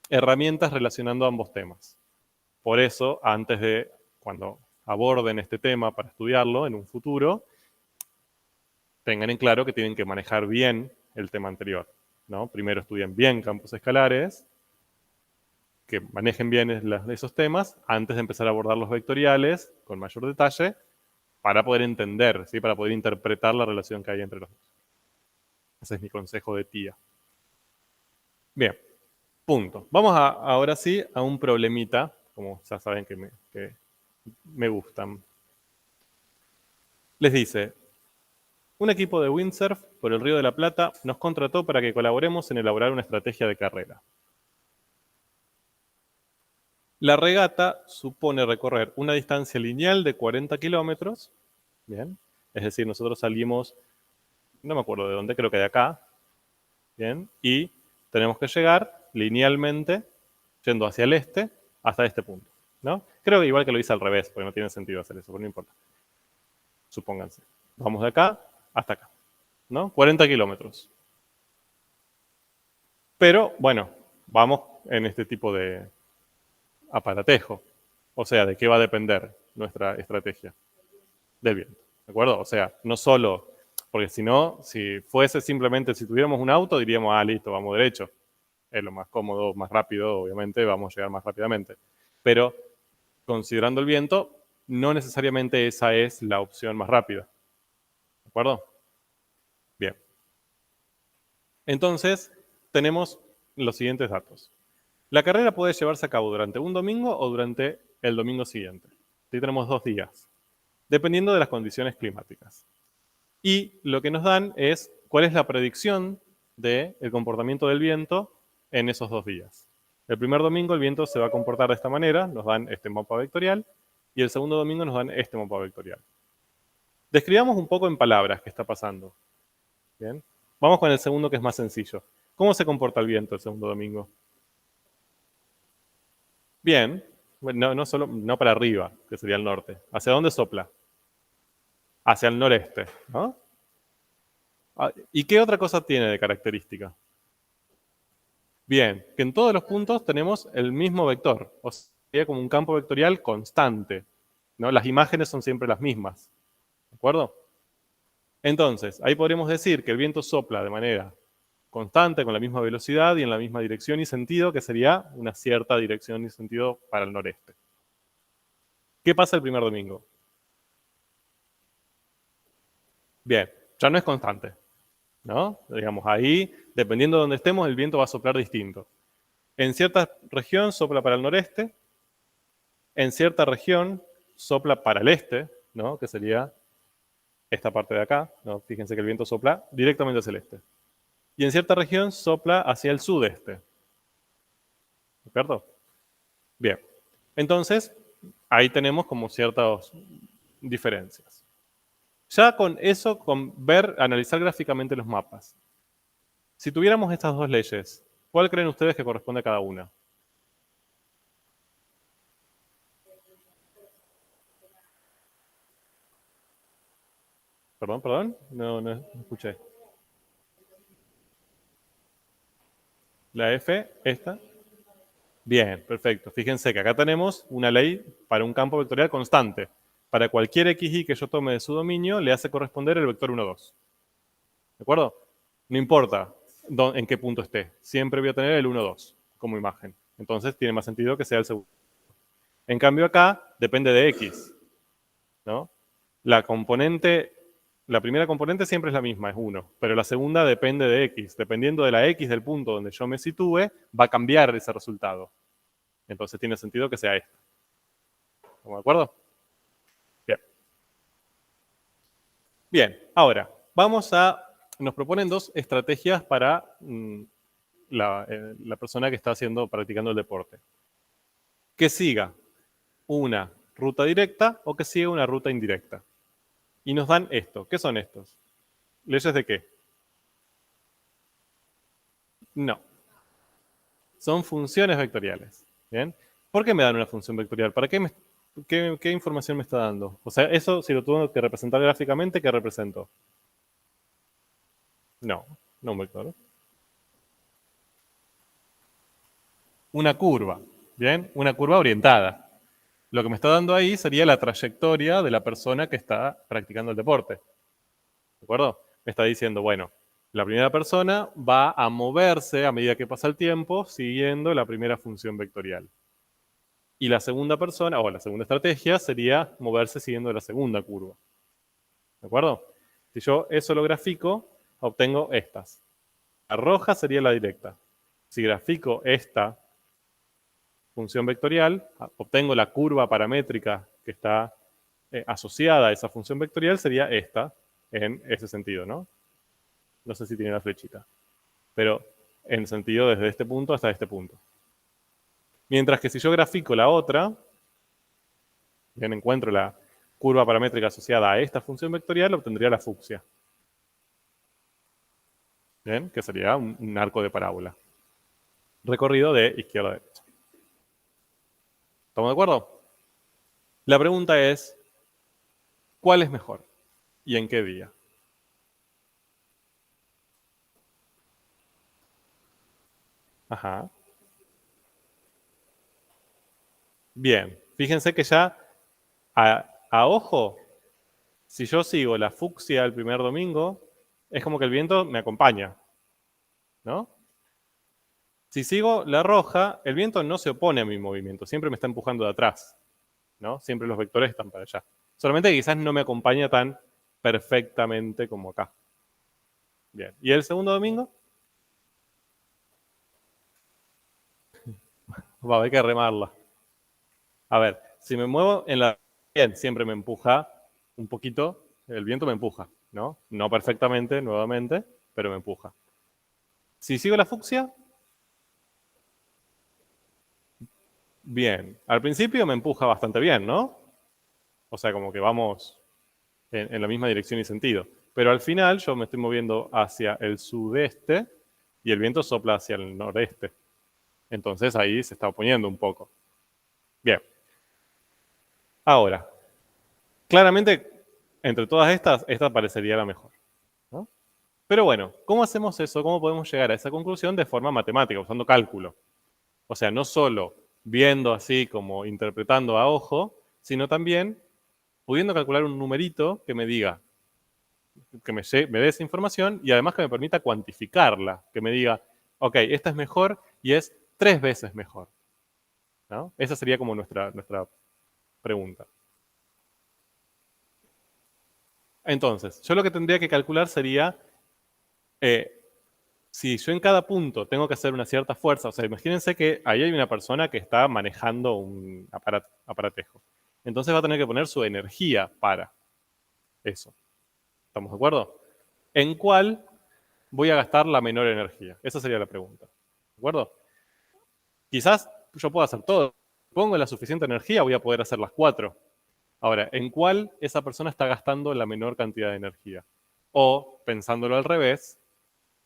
herramientas relacionando ambos temas. Por eso, cuando aborden este tema para estudiarlo en un futuro, tengan en claro que tienen que manejar bien el tema anterior, ¿no? Primero estudien bien campos escalares, que manejen bien esos temas antes de empezar a abordar los vectoriales con mayor detalle para poder entender, ¿sí? Para poder interpretar la relación que hay entre los dos. Ese es mi consejo de tía. Bien, punto. Vamos ahora sí a un problemita, como ya saben que me gustan. Les dice, un equipo de windsurf por el Río de la Plata nos contrató para que colaboremos en elaborar una estrategia de carrera. La regata supone recorrer una distancia lineal de 40 kilómetros, bien, es decir, nosotros salimos, no me acuerdo de dónde, creo que de acá, bien, y tenemos que llegar linealmente, yendo hacia el este, hasta este punto, ¿no? Creo que igual que lo hice al revés, porque no tiene sentido hacer eso, pero no importa. Supónganse. Vamos de acá hasta acá, ¿no? 40 kilómetros. Pero, bueno, vamos en este tipo de aparatejo. O sea, ¿de qué va a depender nuestra estrategia? Del viento, ¿de acuerdo? O sea, no solo, porque si no, si fuese simplemente, si tuviéramos un auto, diríamos, listo, vamos derecho. Es lo más cómodo, más rápido, obviamente, vamos a llegar más rápidamente. Pero, considerando el viento, no necesariamente esa es la opción más rápida. ¿De acuerdo? Bien. Entonces, tenemos los siguientes datos. La carrera puede llevarse a cabo durante un domingo o durante el domingo siguiente. Aquí tenemos 2 días, dependiendo de las condiciones climáticas. Y lo que nos dan es cuál es la predicción del comportamiento del viento en esos 2 días. El primer domingo el viento se va a comportar de esta manera, nos dan este mapa vectorial, y el segundo domingo nos dan este mapa vectorial. Describamos un poco en palabras qué está pasando. Bien. Vamos con el segundo, que es más sencillo. ¿Cómo se comporta el viento el segundo domingo? Bien. No para arriba, que sería el norte. ¿Hacia dónde sopla? Hacia el noreste, ¿no? ¿Y qué otra cosa tiene de característica? Bien, que en todos los puntos tenemos el mismo vector, o sea, sería como un campo vectorial constante, ¿no? Las imágenes son siempre las mismas, ¿de acuerdo? Entonces, ahí podríamos decir que el viento sopla de manera constante, con la misma velocidad y en la misma dirección y sentido, que sería una cierta dirección y sentido para el noreste. ¿Qué pasa el primer domingo? Bien, ya no es constante, ¿no? Digamos, ahí, dependiendo de donde estemos, el viento va a soplar distinto. En cierta región sopla para el noreste, en cierta región sopla para el este, ¿no? Que sería esta parte de acá, ¿no? Fíjense que el viento sopla directamente hacia el este. Y en cierta región sopla hacia el sudeste, ¿de acuerdo? Bien, entonces ahí tenemos como ciertas diferencias. Ya con eso, con ver, analizar gráficamente los mapas. Si tuviéramos estas dos leyes, ¿cuál creen ustedes que corresponde a cada una? Perdón, no escuché. La F, esta. Bien, perfecto. Fíjense que acá tenemos una ley para un campo vectorial constante. Para cualquier xy que yo tome de su dominio, le hace corresponder el vector 1, 2. ¿De acuerdo? No importa en qué punto esté, siempre voy a tener el 1, 2 como imagen. Entonces tiene más sentido que sea el segundo. En cambio acá depende de x, ¿no? La componente, la primera componente siempre es la misma, es 1, pero la segunda depende de x. Dependiendo de la x del punto donde yo me sitúe, va a cambiar ese resultado. Entonces tiene sentido que sea esta. ¿Estamos de acuerdo? Bien. Bien, ahora, nos proponen dos estrategias para la persona que está practicando el deporte. Que siga una ruta directa o que siga una ruta indirecta. Y nos dan esto. ¿Qué son estos? ¿Leyes de qué? No. Son funciones vectoriales. ¿Bien? ¿Por qué me dan una función vectorial? ¿Para qué información me está dando? O sea, eso si lo tengo que representar gráficamente, ¿qué represento? No, no un vector. Una curva. ¿Bien? Una curva orientada. Lo que me está dando ahí sería la trayectoria de la persona que está practicando el deporte. ¿De acuerdo? Me está diciendo, bueno, la primera persona va a moverse a medida que pasa el tiempo siguiendo la primera función vectorial. Y la segunda persona, o la segunda estrategia, sería moverse siguiendo la segunda curva. ¿De acuerdo? Si yo eso lo grafico, obtengo estas. La roja sería la directa. Si grafico esta función vectorial, obtengo la curva paramétrica que está asociada a esa función vectorial, sería esta, en ese sentido, ¿no? No sé si tiene la flechita, pero en sentido desde este punto hasta este punto. Mientras que si yo grafico la otra, bien, encuentro la curva paramétrica asociada a esta función vectorial, obtendría la fucsia. Bien, que sería un arco de parábola. Recorrido de izquierda a derecha. ¿Estamos de acuerdo? La pregunta es, ¿cuál es mejor? ¿Y en qué día? Ajá. Bien, fíjense que ya a ojo, si yo sigo la fucsia el primer domingo, es como que el viento me acompaña, ¿no? Si sigo la roja, el viento no se opone a mi movimiento, siempre me está empujando de atrás, ¿no? Siempre los vectores están para allá. Solamente que quizás no me acompaña tan perfectamente como acá. Bien, ¿y el segundo domingo? Va a haber que remarla. A ver, si me muevo en la... Bien, siempre me empuja un poquito, el viento me empuja, ¿no? No perfectamente, nuevamente, pero me empuja. Si sigo la fucsia, bien. Al principio me empuja bastante bien, ¿no? O sea, como que vamos en la misma dirección y sentido. Pero al final yo me estoy moviendo hacia el sudeste y el viento sopla hacia el noreste. Entonces ahí se está oponiendo un poco. Bien. Ahora, claramente, entre todas estas, esta parecería la mejor, ¿no? Pero bueno, ¿cómo hacemos eso? ¿Cómo podemos llegar a esa conclusión de forma matemática, usando cálculo? O sea, no solo viendo así como interpretando a ojo, sino también pudiendo calcular un numerito que me diga, que me dé esa información y además que me permita cuantificarla, que me diga, ok, esta es mejor y es 3 veces mejor, ¿no? Esa sería como nuestra pregunta. Entonces, yo lo que tendría que calcular sería, eh, si yo en cada punto tengo que hacer una cierta fuerza, o sea, imagínense que ahí hay una persona que está manejando un aparatejo. Entonces va a tener que poner su energía para eso. ¿Estamos de acuerdo? ¿En cuál voy a gastar la menor energía? Esa sería la pregunta. ¿De acuerdo? Quizás yo pueda hacer todo. Si pongo la suficiente energía, voy a poder hacer las 4. Ahora, ¿en cuál esa persona está gastando la menor cantidad de energía? O, pensándolo al revés,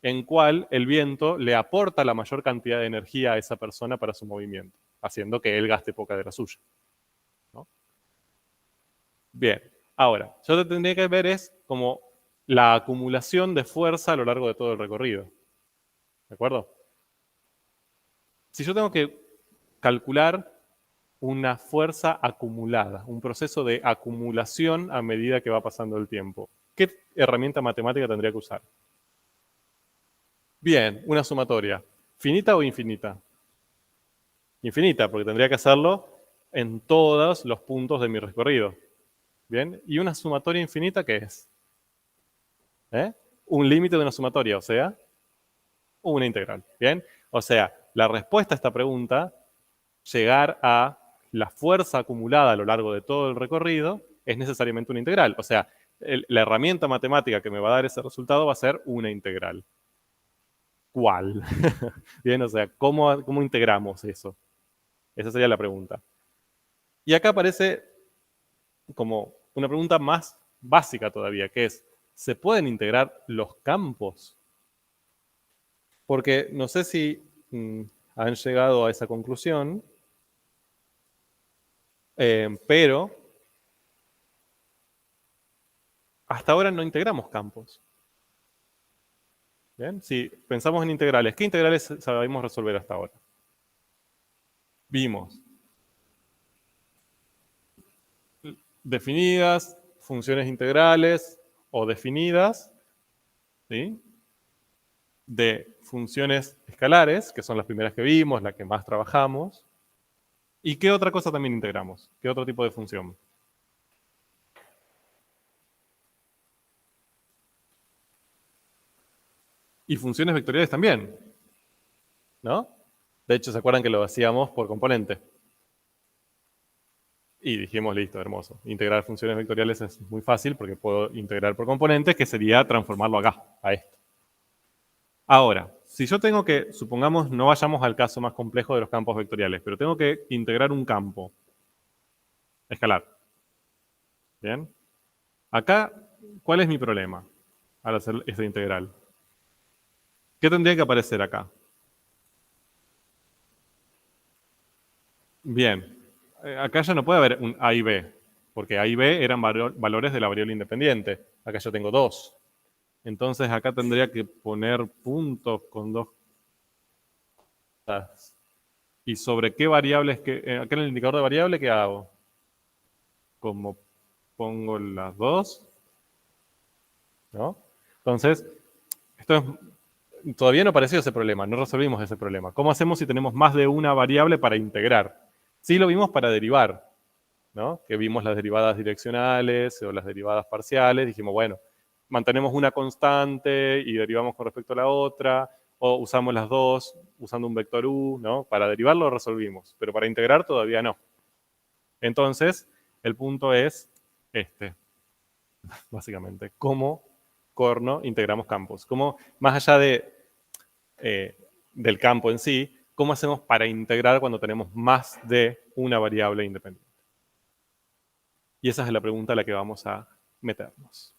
¿en cuál el viento le aporta la mayor cantidad de energía a esa persona para su movimiento, haciendo que él gaste poca de la suya? ¿No? Bien, ahora, yo te tendría que ver es como la acumulación de fuerza a lo largo de todo el recorrido. ¿De acuerdo? Si yo tengo que calcular una fuerza acumulada, un proceso de acumulación a medida que va pasando el tiempo, ¿qué herramienta matemática tendría que usar? Bien, una sumatoria. ¿Finita o infinita? Infinita, porque tendría que hacerlo en todos los puntos de mi recorrido. Bien, ¿y una sumatoria infinita qué es? ¿Eh? Un límite de una sumatoria, o sea, una integral. Bien, o sea, la respuesta a esta pregunta, llegar a la fuerza acumulada a lo largo de todo el recorrido, es necesariamente una integral. O sea, la herramienta matemática que me va a dar ese resultado va a ser una integral. ¿Cuál? Bien, o sea, ¿cómo integramos eso? Esa sería la pregunta. Y acá aparece como una pregunta más básica todavía, que es, ¿se pueden integrar los campos? Porque no sé si han llegado a esa conclusión, pero hasta ahora no integramos campos. ¿Bien? Si pensamos en integrales, ¿qué integrales sabemos resolver hasta ahora? Vimos definidas, funciones integrales o definidas, ¿sí? De funciones escalares, que son las primeras que vimos, las que más trabajamos. ¿Y qué otra cosa también integramos? ¿Qué otro tipo de función? Y funciones vectoriales también, ¿no? De hecho, ¿se acuerdan que lo hacíamos por componente? Y dijimos, listo, hermoso. Integrar funciones vectoriales es muy fácil porque puedo integrar por componentes, que sería transformarlo acá, a esto. Ahora, si yo tengo que, supongamos, no vayamos al caso más complejo de los campos vectoriales, pero tengo que integrar un campo escalar. ¿Bien? Acá, ¿cuál es mi problema al hacer esta integral? ¿Qué tendría que aparecer acá? Bien, acá ya no puede haber un A y B, porque A y B eran valores de la variable independiente. Acá yo tengo 2. Entonces acá tendría que poner puntos con 2. ¿Y sobre qué variables que acá en el indicador de variable qué hago? Como pongo las 2, ¿no? Entonces, esto todavía no apareció ese problema, no resolvimos ese problema. ¿Cómo hacemos si tenemos más de una variable para integrar? Sí lo vimos para derivar, ¿no? Que vimos las derivadas direccionales o las derivadas parciales, dijimos, bueno, mantenemos una constante y derivamos con respecto a la otra, o usamos las dos usando un vector u, ¿no? Para derivar lo resolvimos, pero para integrar todavía no. Entonces, el punto es este, básicamente, cómo corno integramos campos, cómo más allá del campo en sí, cómo hacemos para integrar cuando tenemos más de una variable independiente. Y esa es la pregunta a la que vamos a meternos.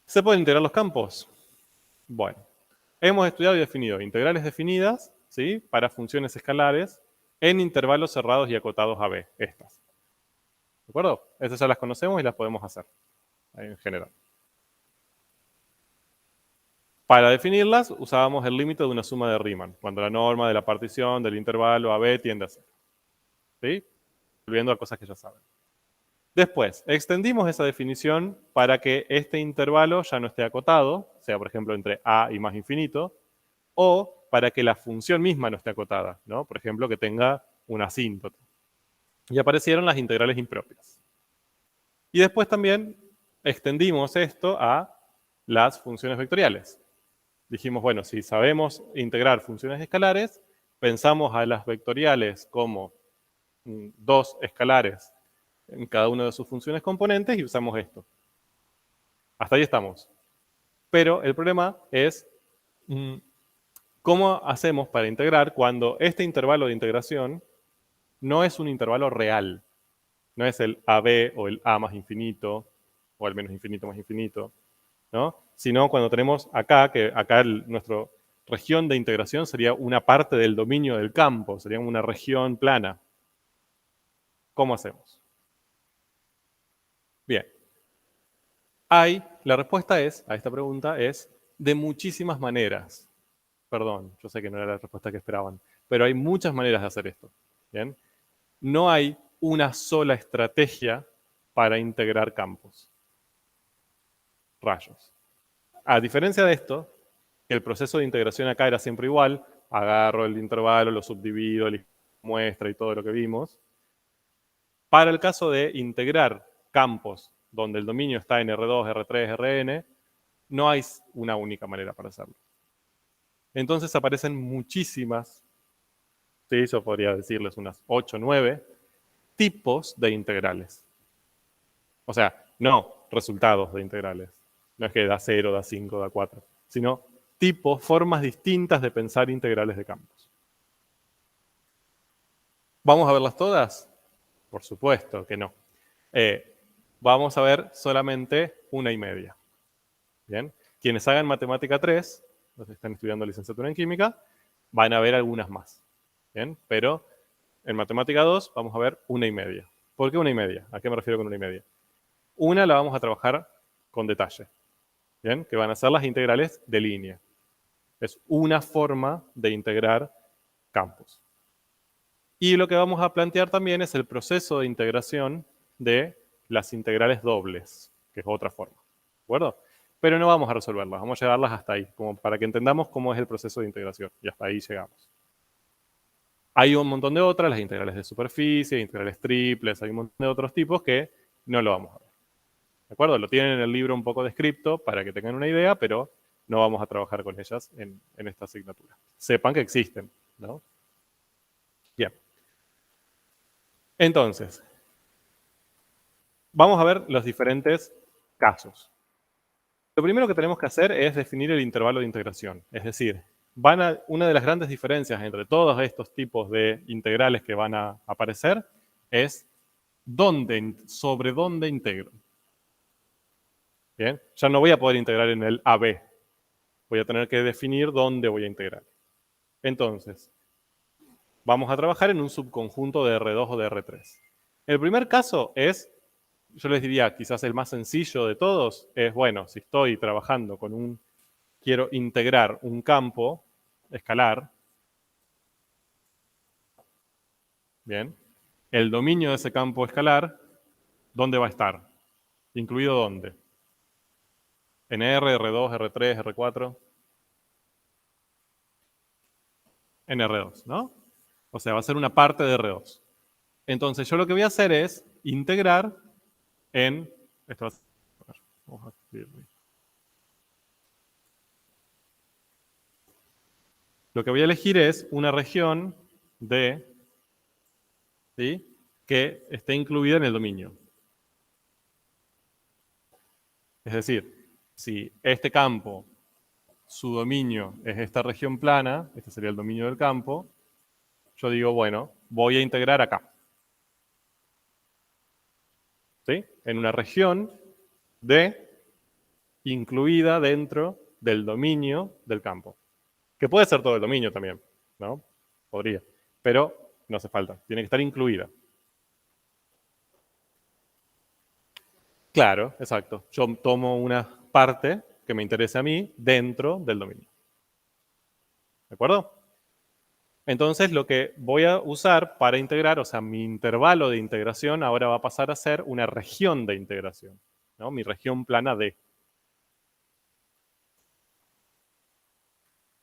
¿Se pueden integrar los campos? Bueno, hemos estudiado y definido integrales definidas, ¿sí? Para funciones escalares en intervalos cerrados y acotados a b, estas. ¿De acuerdo? Estas ya las conocemos y las podemos hacer en general. Para definirlas, usábamos el límite de una suma de Riemann, cuando la norma de la partición del intervalo AB tiende a 0. ¿Sí? Volviendo a cosas que ya saben. Después, extendimos esa definición para que este intervalo ya no esté acotado, sea por ejemplo entre A y más infinito, o para que la función misma no esté acotada, ¿no? Por ejemplo, que tenga una asíntota. Y aparecieron las integrales impropias. Y después también extendimos esto a las funciones vectoriales. Dijimos, bueno, si sabemos integrar funciones escalares, pensamos a las vectoriales como dos escalares en cada una de sus funciones componentes y usamos esto. Hasta ahí estamos. Pero el problema es cómo hacemos para integrar cuando este intervalo de integración no es un intervalo real. No es el AB o el A más infinito o el menos infinito más infinito, ¿no? Sino cuando tenemos acá, que acá nuestra región de integración sería una parte del dominio del campo, sería una región plana. ¿Cómo hacemos? Bien. La respuesta a esta pregunta es de muchísimas maneras. Perdón, yo sé que no era la respuesta que esperaban, pero hay muchas maneras de hacer esto. ¿Bien? No hay una sola estrategia para integrar campos. Rayos. A diferencia de esto, el proceso de integración acá era siempre igual, agarro el intervalo, lo subdivido, elijo muestra y todo lo que vimos. Para el caso de integrar campos donde el dominio está en R2, R3, Rn, no hay una única manera para hacerlo. Entonces aparecen muchísimas, sí, yo podría decirles unas 8 o 9, tipos de integrales. O sea, no resultados de integrales. No es que da 0, da 5, da 4, sino tipos, formas distintas de pensar integrales de campos. ¿Vamos a verlas todas? Por supuesto que no. Vamos a ver solamente una y media. ¿Bien? Quienes hagan matemática 3, los que están estudiando licenciatura en química, van a ver algunas más. ¿Bien? Pero en matemática 2 vamos a ver una y media. ¿Por qué una y media? ¿A qué me refiero con una y media? Una la vamos a trabajar con detalle. ¿Bien? Que van a ser las integrales de línea. Es una forma de integrar campos. Y lo que vamos a plantear también es el proceso de integración de las integrales dobles, que es otra forma. ¿De acuerdo? Pero no vamos a resolverlas, vamos a llevarlas hasta ahí, como para que entendamos cómo es el proceso de integración. Y hasta ahí llegamos. Hay un montón de otras, las integrales de superficie, integrales triples, hay un montón de otros tipos que no lo vamos a ver. ¿De acuerdo? Lo tienen en el libro un poco descripto para que tengan una idea, pero no vamos a trabajar con ellas en esta asignatura. Sepan que existen, ¿no? Bien. Entonces, vamos a ver los diferentes casos. Lo primero que tenemos que hacer es definir el intervalo de integración. Es decir, una de las grandes diferencias entre todos estos tipos de integrales que van a aparecer es sobre dónde integro. Bien, ya no voy a poder integrar en el AB. Voy a tener que definir dónde voy a integrar. Entonces, vamos a trabajar en un subconjunto de R2 o de R3. El primer caso es, yo les diría, quizás el más sencillo de todos, es, bueno, si estoy trabajando con quiero integrar un campo escalar, bien, el dominio de ese campo escalar, ¿dónde va a estar? ¿Incluido dónde? En R, R2, R3, R4. En R2, ¿no? O sea, va a ser una parte de R2. Entonces, yo lo que voy a hacer es integrar en... Esto va a ser, vamos a escribirlo. Lo que voy a elegir es una región de, ¿sí?, que esté incluida en el dominio. Es decir, si este campo, su dominio es esta región plana, este sería el dominio del campo, yo digo, bueno, voy a integrar acá. ¿Sí? En una región incluida dentro del dominio del campo. Que puede ser todo el dominio también, ¿no? Podría. Pero no hace falta, tiene que estar incluida. Claro, exacto. Yo tomo una parte, que me interese a mí dentro del dominio. ¿De acuerdo? Entonces, lo que voy a usar para integrar, o sea, mi intervalo de integración ahora va a pasar a ser una región de integración, ¿no? Mi región plana D.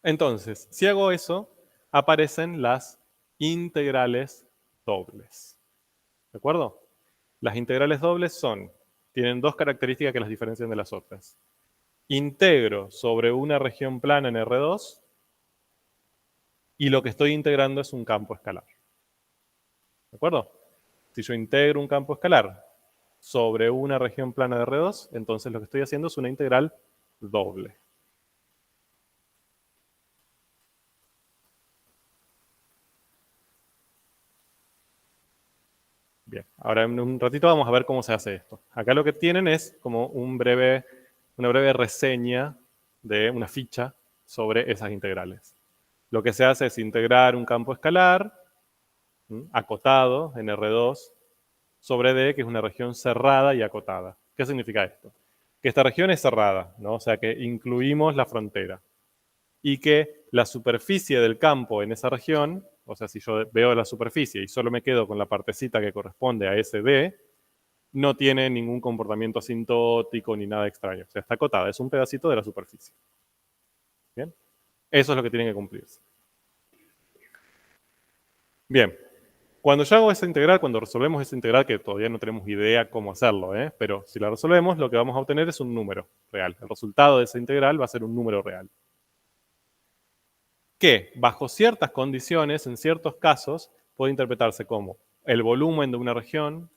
Entonces, si hago eso, aparecen las integrales dobles. ¿De acuerdo? Las integrales dobles tienen dos características que las diferencian de las otras. Integro sobre una región plana en R2 y lo que estoy integrando es un campo escalar. ¿De acuerdo? Si yo integro un campo escalar sobre una región plana de R2, entonces lo que estoy haciendo es una integral doble. Bien, ahora en un ratito vamos a ver cómo se hace esto. Acá lo que tienen es como una breve reseña de una ficha sobre esas integrales. Lo que se hace es integrar un campo escalar acotado en R2 sobre D, que es una región cerrada y acotada. ¿Qué significa esto? Que esta región es cerrada, ¿no? O sea que incluimos la frontera. Y que la superficie del campo en esa región, o sea, si yo veo la superficie y solo me quedo con la partecita que corresponde a ese D, no tiene ningún comportamiento asintótico ni nada extraño. O sea, está acotada, es un pedacito de la superficie. ¿Bien? Eso es lo que tienen que cumplirse. Bien, cuando yo hago esa integral, cuando resolvemos esa integral, que todavía no tenemos idea cómo hacerlo, pero si la resolvemos, lo que vamos a obtener es un número real. El resultado de esa integral va a ser un número real. Que, bajo ciertas condiciones, en ciertos casos, puede interpretarse como el volumen de una región,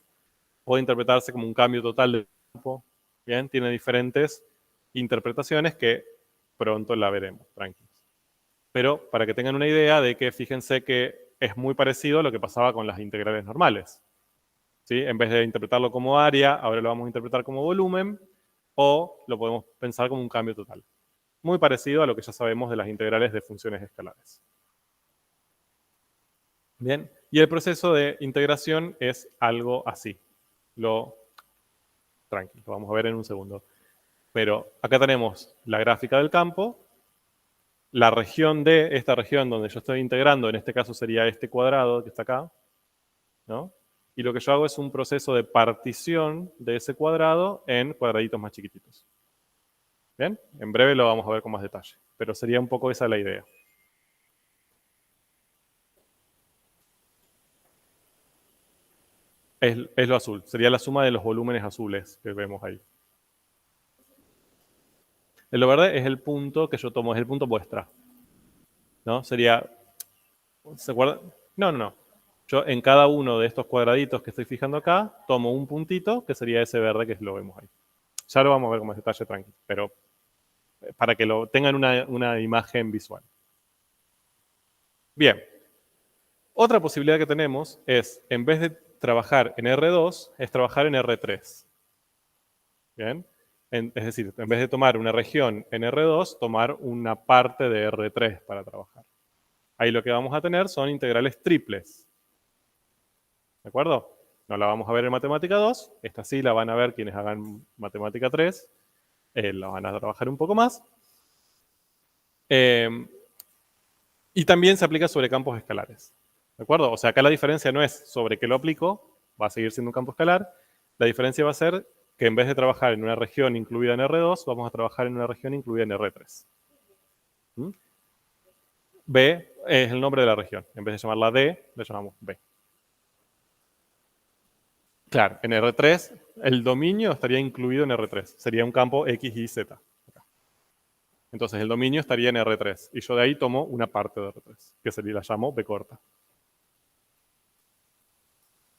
puede interpretarse como un cambio total del campo. Bien, tiene diferentes interpretaciones que pronto la veremos, tranquilos. Pero para que tengan una idea de que fíjense que es muy parecido a lo que pasaba con las integrales normales. ¿Sí? En vez de interpretarlo como área, ahora lo vamos a interpretar como volumen, o lo podemos pensar como un cambio total. Muy parecido a lo que ya sabemos de las integrales de funciones escalares. Bien, y el proceso de integración es algo así. Tranquilo, lo vamos a ver en un segundo. Pero acá tenemos la gráfica del campo, la región de esta región donde yo estoy integrando, en este caso sería este cuadrado que está acá, ¿no? Y lo que yo hago es un proceso de partición de ese cuadrado en cuadraditos más chiquititos. ¿Bien? En breve lo vamos a ver con más detalle, pero sería un poco esa la idea. Es lo azul, sería la suma de los volúmenes azules que vemos ahí. El lo verde es el punto que yo tomo, es el punto muestra. ¿No? Sería, ¿se acuerdan? No. Yo en cada uno de estos cuadraditos que estoy fijando acá, tomo un puntito, que sería ese verde que lo vemos ahí. Ya lo vamos a ver con más detalle, tranquilo, pero para que lo tengan una imagen visual. Bien. Otra posibilidad que tenemos es, en vez de trabajar en R2, es trabajar en R3. Bien. Es decir, en vez de tomar una región en R2, tomar una parte de R3 para trabajar. Ahí lo que vamos a tener son integrales triples. ¿De acuerdo? No la vamos a ver en matemática 2, esta sí la van a ver quienes hagan matemática 3, la van a trabajar un poco más. Y también se aplica sobre campos escalares. ¿De acuerdo? O sea, acá la diferencia no es sobre qué lo aplico, va a seguir siendo un campo escalar, la diferencia va a ser que en vez de trabajar en una región incluida en R2, vamos a trabajar en una región incluida en R3. B es el nombre de la región. En vez de llamarla D, le llamamos B. Claro, en R3 el dominio estaría incluido en R3. Sería un campo X, Y, Z. Entonces el dominio estaría en R3. Y yo de ahí tomo una parte de R3, que la llamo B corta.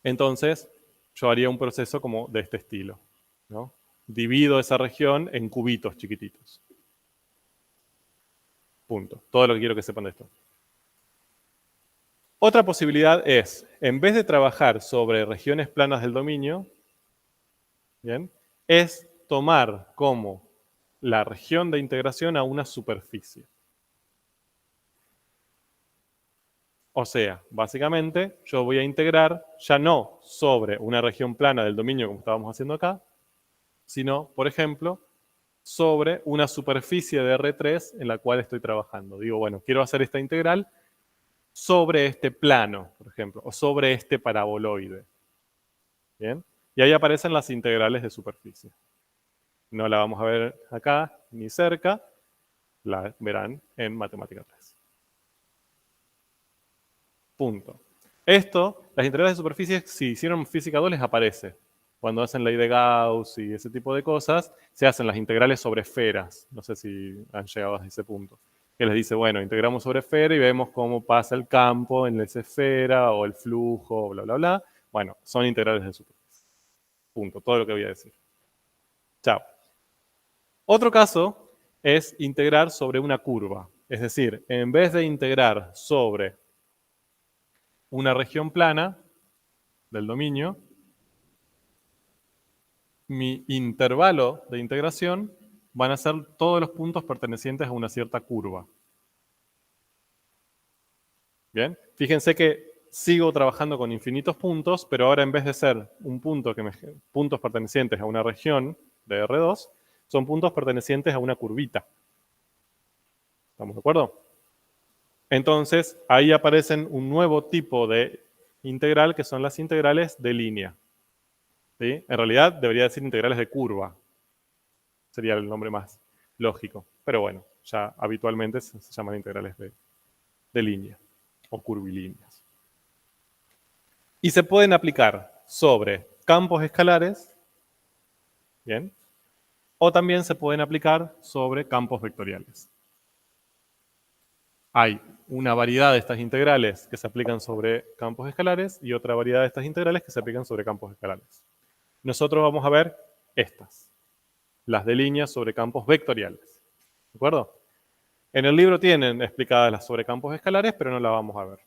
Entonces yo haría un proceso como de este estilo, ¿no? Divido esa región en cubitos chiquititos. Punto. Todo lo que quiero que sepan de esto. Otra posibilidad es, en vez de trabajar sobre regiones planas del dominio, ¿bien? Es tomar como la región de integración a una superficie. O sea, básicamente yo voy a integrar ya no sobre una región plana del dominio como estábamos haciendo acá, sino, por ejemplo, sobre una superficie de R3 en la cual estoy trabajando. Digo, bueno, quiero hacer esta integral sobre este plano, por ejemplo, o sobre este paraboloide. ¿Bien? Y ahí aparecen las integrales de superficie. No la vamos a ver acá ni cerca, la verán en Matemática 3. Punto. Esto, las integrales de superficie, si hicieron física 2 les aparece. Cuando hacen ley de Gauss y ese tipo de cosas, se hacen las integrales sobre esferas. No sé si han llegado a ese punto. Que les dice, bueno, integramos sobre esfera y vemos cómo pasa el campo en esa esfera o el flujo, bla, bla, bla. Bueno, son integrales de superficie. Punto. Todo lo que voy a decir. Chao. Otro caso es integrar sobre una curva. Es decir, en vez de integrar sobre una región plana del dominio, mi intervalo de integración van a ser todos los puntos pertenecientes a una cierta curva. Bien, fíjense que sigo trabajando con infinitos puntos, pero ahora en vez de ser un punto puntos pertenecientes a una región de R2, son puntos pertenecientes a una curvita. ¿Estamos de acuerdo? Entonces, ahí aparecen un nuevo tipo de integral que son las integrales de línea. ¿Sí? En realidad debería decir integrales de curva. Sería el nombre más lógico. Pero bueno, ya habitualmente se llaman integrales de línea o curvilíneas. Y se pueden aplicar sobre campos escalares, ¿bien? O también se pueden aplicar sobre campos vectoriales. Hay una variedad de estas integrales que se aplican sobre campos escalares y otra variedad de estas integrales que se aplican sobre campos escalares. Nosotros vamos a ver estas, las de línea sobre campos vectoriales. ¿De acuerdo? En el libro tienen explicadas las sobre campos escalares, pero no las vamos a ver.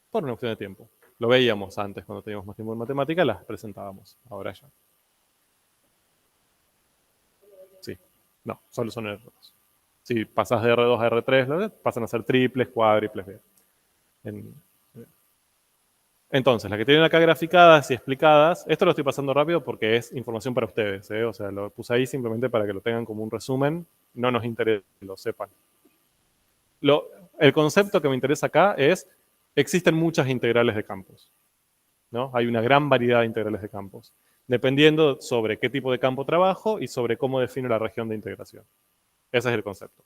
Por una cuestión de tiempo. Lo veíamos antes, cuando teníamos más tiempo en matemática, las presentábamos. Ahora ya. Sí. No, solo son R2. Si pasas de R2 a R3, pasan a ser triples, cuádriples. Entonces, las que tienen acá graficadas y explicadas, esto lo estoy pasando rápido porque es información para ustedes, ¿eh? O sea, lo puse ahí simplemente para que lo tengan como un resumen, no nos interesa que lo sepan. El concepto que me interesa acá es, existen muchas integrales de campos, ¿no? Hay una gran variedad de integrales de campos, dependiendo sobre qué tipo de campo trabajo y sobre cómo defino la región de integración. Ese es el concepto.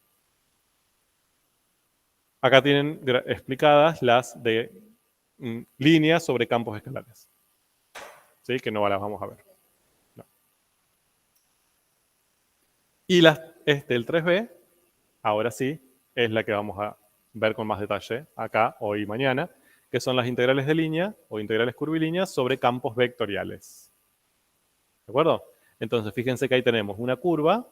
Acá tienen explicadas las de líneas sobre campos escalares. ¿Sí? Que no las vamos a ver. No. Y el 3B, ahora sí, es la que vamos a ver con más detalle acá, hoy y mañana, que son las integrales de línea o integrales curvilíneas sobre campos vectoriales. ¿De acuerdo? Entonces, fíjense que ahí tenemos una curva,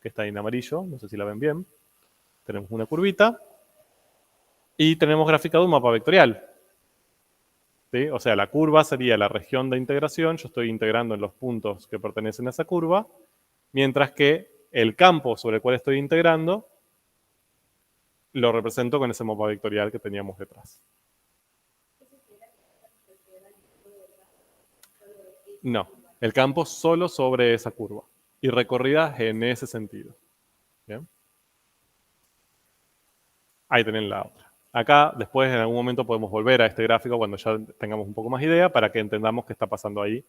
que está ahí en amarillo, no sé si la ven bien. Tenemos una curvita y tenemos graficado un mapa vectorial. ¿Sí? O sea, la curva sería la región de integración, yo estoy integrando en los puntos que pertenecen a esa curva, mientras que el campo sobre el cual estoy integrando lo represento con ese mapa vectorial que teníamos detrás. No, el campo solo sobre esa curva y recorridas en ese sentido. ¿Bien? Ahí tienen la otra. Acá, después, en algún momento podemos volver a este gráfico cuando ya tengamos un poco más idea para que entendamos qué está pasando ahí.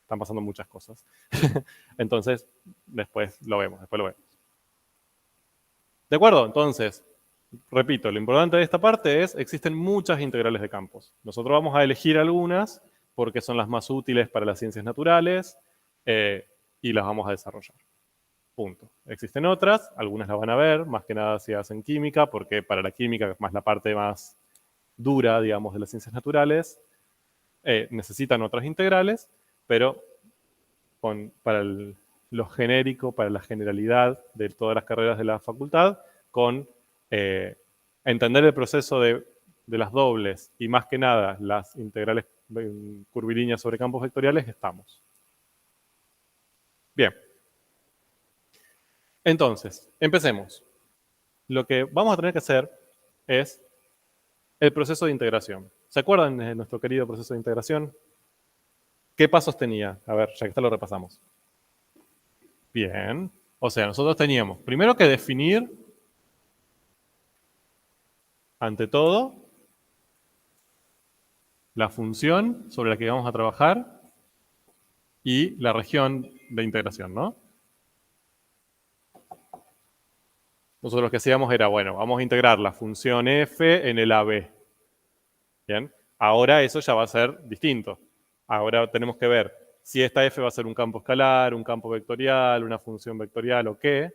Están pasando muchas cosas. Entonces, después lo vemos. ¿De acuerdo? Entonces, repito, lo importante de esta parte es, existen muchas integrales de campos. Nosotros vamos a elegir algunas porque son las más útiles para las ciencias naturales y las vamos a desarrollar. Punto. Existen otras, algunas las van a ver, más que nada si hacen química, porque para la química, es más la parte más dura, digamos, de las ciencias naturales, necesitan otras integrales, pero para lo genérico, para la generalidad de todas las carreras de la facultad, con entender el proceso de las dobles y más que nada las integrales curvilíneas sobre campos vectoriales, estamos. Bien. Entonces, empecemos. Lo que vamos a tener que hacer es el proceso de integración. ¿Se acuerdan de nuestro querido proceso de integración? ¿Qué pasos tenía? A ver, ya que está lo repasamos. Bien. O sea, nosotros teníamos primero que definir, ante todo, la función sobre la que vamos a trabajar y la región de integración, ¿no? Nosotros lo que hacíamos era, bueno, vamos a integrar la función f en el AB. Bien. Ahora eso ya va a ser distinto. Ahora tenemos que ver si esta f va a ser un campo escalar, un campo vectorial, una función vectorial o qué,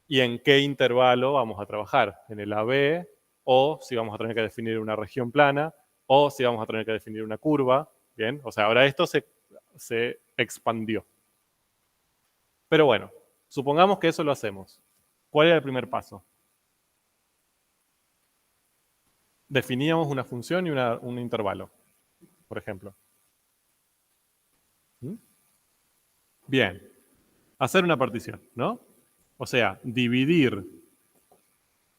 y en qué intervalo vamos a trabajar, en el AB, o si vamos a tener que definir una región plana, o si vamos a tener que definir una curva. Bien, o sea, ahora esto se expandió. Pero bueno, supongamos que eso lo hacemos. ¿Cuál era el primer paso? Definíamos una función y un intervalo, por ejemplo. ¿Mm? Bien, hacer una partición, ¿no? O sea, dividir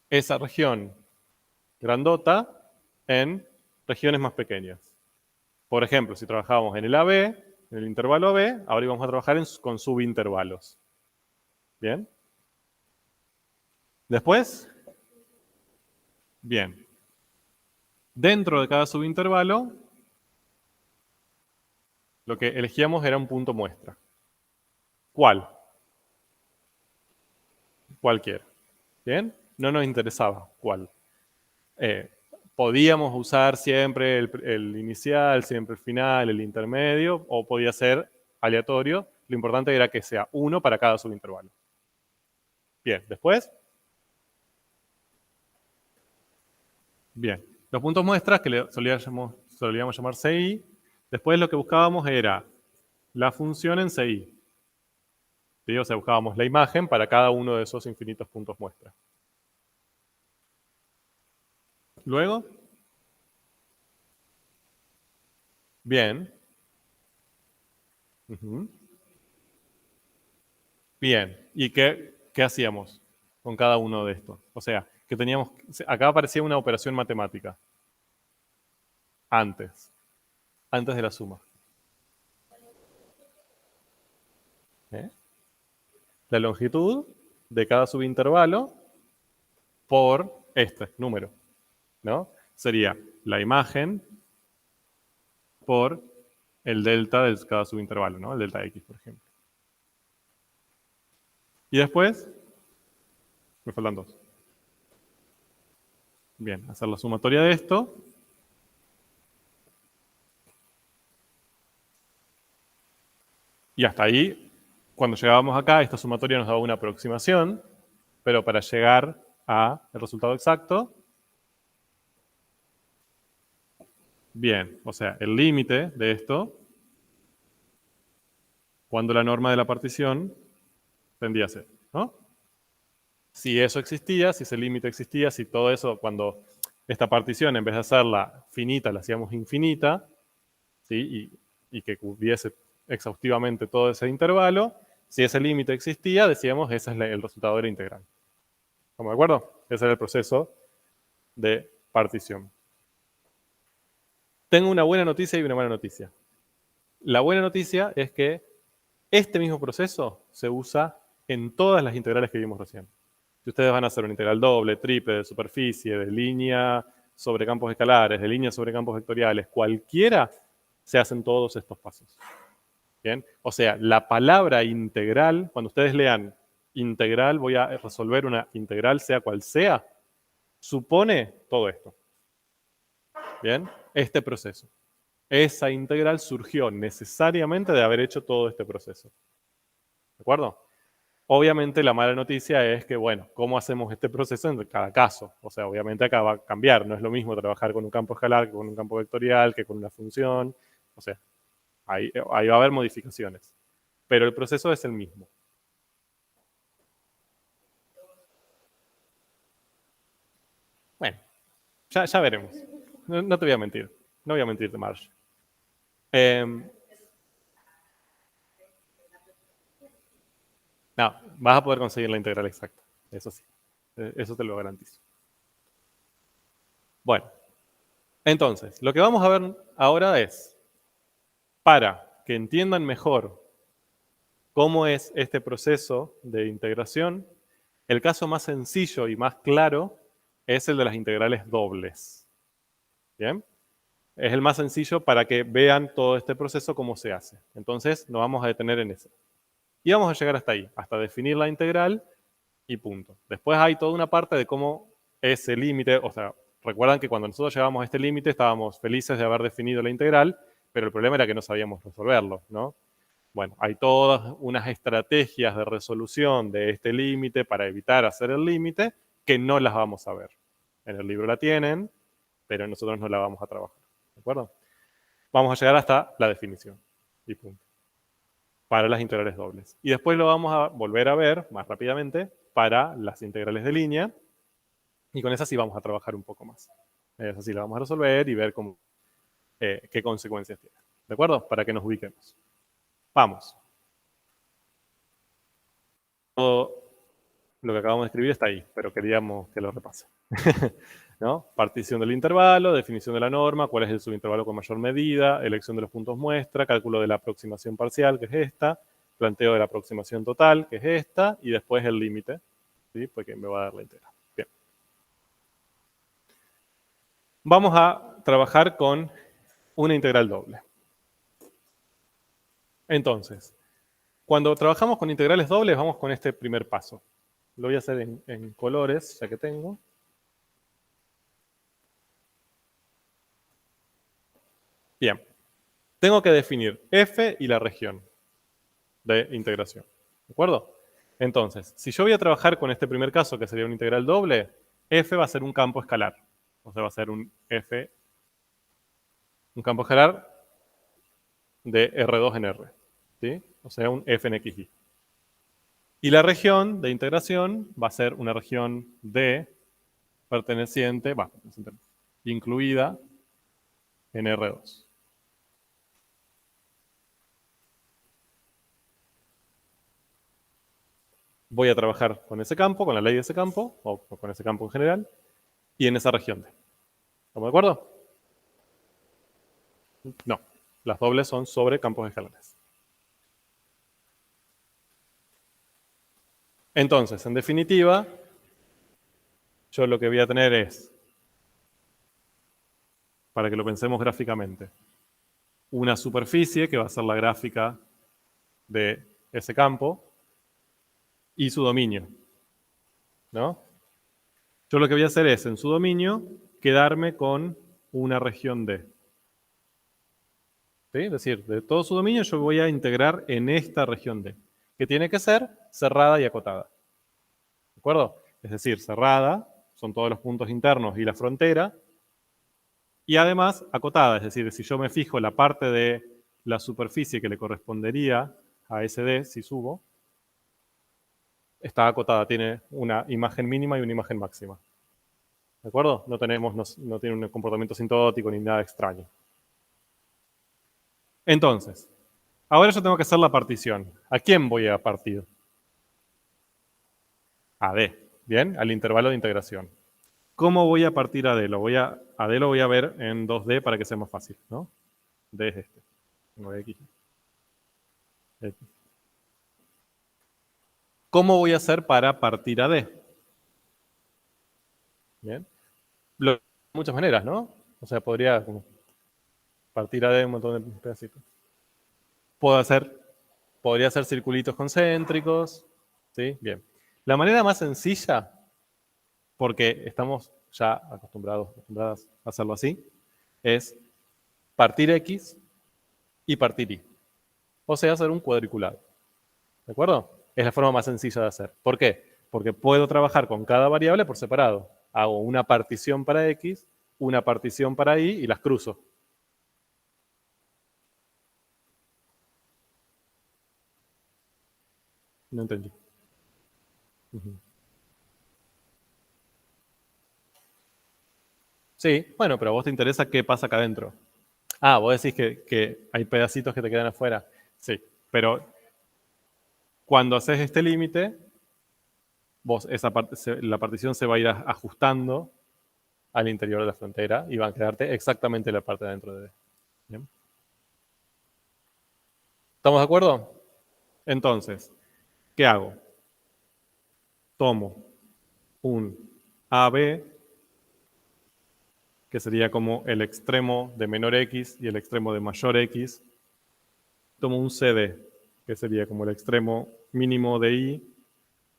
esa región grandota en regiones más pequeñas. Por ejemplo, si trabajábamos en el AB, en el intervalo AB, ahora íbamos a trabajar con subintervalos. ¿Bien? Después, bien. Dentro de cada subintervalo, lo que elegíamos era un punto muestra. ¿Cuál? Cualquiera. ¿Bien? No nos interesaba cuál. Podíamos usar siempre el inicial, siempre el final, el intermedio, o podía ser aleatorio. Lo importante era que sea uno para cada subintervalo. Bien, después. Bien, los puntos muestras que le solíamos llamar CI, después lo que buscábamos era la función en CI. ¿Sí? O sea, buscábamos la imagen para cada uno de esos infinitos puntos muestra. Luego, bien. Uh-huh. Bien, ¿y qué hacíamos con cada uno de estos? O sea, que teníamos, acá aparecía una operación matemática, antes de la suma. ¿Eh? La longitud de cada subintervalo por este número, ¿no? Sería la imagen por el delta de cada subintervalo, ¿no? El delta X, por ejemplo. Y después, me faltan dos. Bien, hacer la sumatoria de esto. Y hasta ahí, cuando llegábamos acá, esta sumatoria nos daba una aproximación, pero para llegar al resultado exacto, bien, o sea, el límite de esto, cuando la norma de la partición tendía a ser, ¿no? Si eso existía, si ese límite existía, si todo eso, cuando esta partición, en vez de hacerla finita, la hacíamos infinita, ¿sí? Y que cubriese exhaustivamente todo ese intervalo, si ese límite existía, decíamos, ese es el resultado de la integral. ¿Estamos de acuerdo? Ese era el proceso de partición. Tengo una buena noticia y una mala noticia. La buena noticia es que este mismo proceso se usa en todas las integrales que vimos recién. Si ustedes van a hacer una integral doble, triple, de superficie, de línea sobre campos escalares, de línea sobre campos vectoriales, cualquiera, se hacen todos estos pasos. ¿Bien? O sea, la palabra integral, cuando ustedes lean integral, voy a resolver una integral, sea cual sea, supone todo esto. ¿Bien? Este proceso. Esa integral surgió necesariamente de haber hecho todo este proceso. ¿De acuerdo? Obviamente la mala noticia es que, bueno, ¿cómo hacemos este proceso en cada caso? O sea, obviamente acá va a cambiar. No es lo mismo trabajar con un campo escalar que con un campo vectorial, que con una función. O sea, ahí va a haber modificaciones. Pero el proceso es el mismo. Bueno, ya veremos. No te voy a mentir. No voy a mentirte, Marge. No, vas a poder conseguir la integral exacta. Eso sí. Eso te lo garantizo. Bueno, entonces, lo que vamos a ver ahora es, para que entiendan mejor ¿Cómo es este proceso de integración? El caso más sencillo y más claro es el de las integrales dobles. ¿Bien? Es el más sencillo para que vean todo este proceso cómo se hace. Entonces, nos vamos a detener en ese. Y vamos a llegar hasta ahí, hasta definir la integral y punto. Después hay toda una parte de cómo ese límite, o sea, recuerdan que cuando nosotros llegamos a este límite estábamos felices de haber definido la integral, pero el problema era que no sabíamos resolverlo, ¿no? Bueno, hay todas unas estrategias de resolución de este límite para evitar hacer el límite que no las vamos a ver. En el libro la tienen, pero nosotros no la vamos a trabajar. ¿De acuerdo? Vamos a llegar hasta la definición. Y punto. Para las integrales dobles. Y después lo vamos a volver a ver más rápidamente para las integrales de línea. Y con esas sí vamos a trabajar un poco más. Esas sí la vamos a resolver y ver cómo, qué consecuencias tiene. ¿De acuerdo? Para que nos ubiquemos. Vamos. Todo lo que acabamos de escribir está ahí, pero queríamos que lo repase. ¿No? Partición del intervalo, definición de la norma, cuál es el subintervalo con mayor medida, elección de los puntos muestra, cálculo de la aproximación parcial, que es esta, planteo de la aproximación total, que es esta, y después el límite, ¿sí? Porque me va a dar la integral. Bien. Vamos a trabajar con una integral doble. Entonces, cuando trabajamos con integrales dobles, vamos con este primer paso. Lo voy a hacer en colores, ya que tengo. Bien. Tengo que definir f y la región de integración. ¿De acuerdo? Entonces, si yo voy a trabajar con este primer caso, que sería una integral doble, f va a ser un campo escalar. O sea, va a ser un f, un campo escalar de R2 en R. ¿Sí? O sea, un f en xy. Y la región de integración va a ser una región D perteneciente, incluida en R2. Voy a trabajar con ese campo, con la ley de ese campo, o con ese campo en general, y en esa región D. ¿Estamos de acuerdo? No, las dobles son sobre campos escalares. Entonces, en definitiva, yo lo que voy a tener es, para que lo pensemos gráficamente, una superficie que va a ser la gráfica de ese campo y su dominio, ¿no? Yo lo que voy a hacer es, en su dominio, quedarme con una región D. ¿Sí? Es decir, de todo su dominio yo voy a integrar en esta región D, que tiene que ser cerrada y acotada. ¿De acuerdo? Es decir, cerrada, son todos los puntos internos y la frontera, y además acotada, es decir, si yo me fijo en la parte de la superficie que le correspondería a ese D, si subo, está acotada, tiene una imagen mínima y una imagen máxima. ¿De acuerdo? No tiene un comportamiento sintótico ni nada extraño. Entonces, ahora yo tengo que hacer la partición. ¿A quién voy a partir? A D, ¿bien? Al intervalo de integración. ¿Cómo voy a partir a D? A D lo voy a ver en 2D para que sea más fácil, ¿no? D es este. Tengo X. X. ¿Cómo voy a hacer para partir a D? Bien. Hay muchas maneras, ¿no? O sea, podría partir a D un montón de pedacitos. Podría hacer circulitos concéntricos, ¿sí? Bien. La manera más sencilla, porque estamos ya acostumbradas a hacerlo así, es partir X y partir Y. O sea, hacer un cuadriculado. ¿De acuerdo? Es la forma más sencilla de hacer. ¿Por qué? Porque puedo trabajar con cada variable por separado. Hago una partición para X, una partición para Y y las cruzo. No entendí. Sí, bueno, pero a vos te interesa qué pasa acá adentro. Ah, vos decís que hay pedacitos que te quedan afuera. Sí, pero cuando haces este límite, la partición se va a ir ajustando al interior de la frontera y va a quedarte exactamente la parte de adentro de D. ¿Bien? ¿Estamos de acuerdo? Entonces, ¿qué hago? Tomo un AB, que sería como el extremo de menor X y el extremo de mayor X. Tomo un CD, que sería como el extremo mínimo de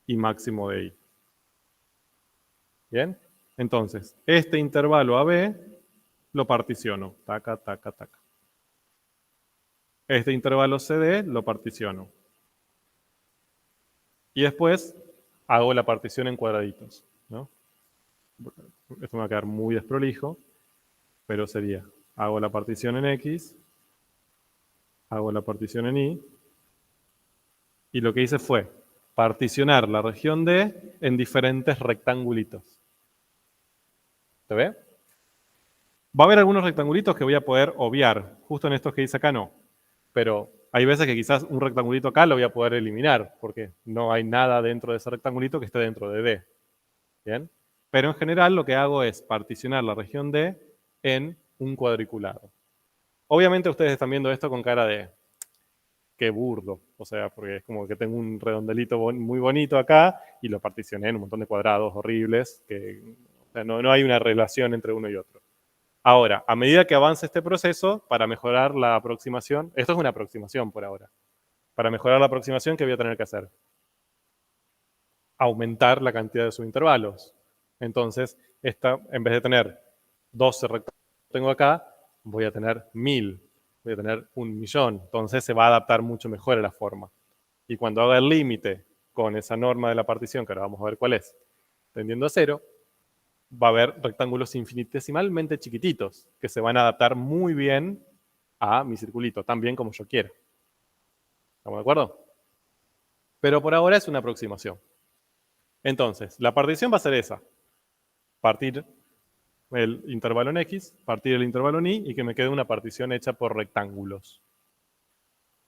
y máximo de Y. ¿Bien? Entonces, este intervalo AB lo particiono. Taca, taca, taca. Este intervalo CD lo particiono. Y después hago la partición en cuadraditos, ¿no? Esto me va a quedar muy desprolijo, pero sería, hago la partición en X, hago la partición en Y, y lo que hice fue particionar la región D en diferentes rectangulitos. ¿Se ve? Va a haber algunos rectangulitos que voy a poder obviar. Justo en estos que hice acá no. Pero hay veces que quizás un rectangulito acá lo voy a poder eliminar, porque no hay nada dentro de ese rectangulito que esté dentro de D. ¿Bien? Pero en general lo que hago es particionar la región D en un cuadriculado. Obviamente ustedes están viendo esto con cara de qué burdo. O sea, porque es como que tengo un redondelito muy bonito acá y lo particioné en un montón de cuadrados horribles, que o sea, no hay una relación entre uno y otro. Ahora, a medida que avance este proceso, para mejorar la aproximación, esto es una aproximación por ahora, para mejorar la aproximación, ¿qué voy a tener que hacer? Aumentar la cantidad de subintervalos. Entonces, en vez de tener 12 rectángulos que tengo acá, voy a tener 1000, voy a tener 1.000.000. Entonces se va a adaptar mucho mejor a la forma. Y cuando haga el límite con esa norma de la partición, que ahora vamos a ver cuál es, tendiendo a 0, va a haber rectángulos infinitesimalmente chiquititos que se van a adaptar muy bien a mi circulito, tan bien como yo quiera. ¿Estamos de acuerdo? Pero por ahora es una aproximación. Entonces, la partición va a ser esa. Partir el intervalo en X, partir el intervalo en Y y que me quede una partición hecha por rectángulos.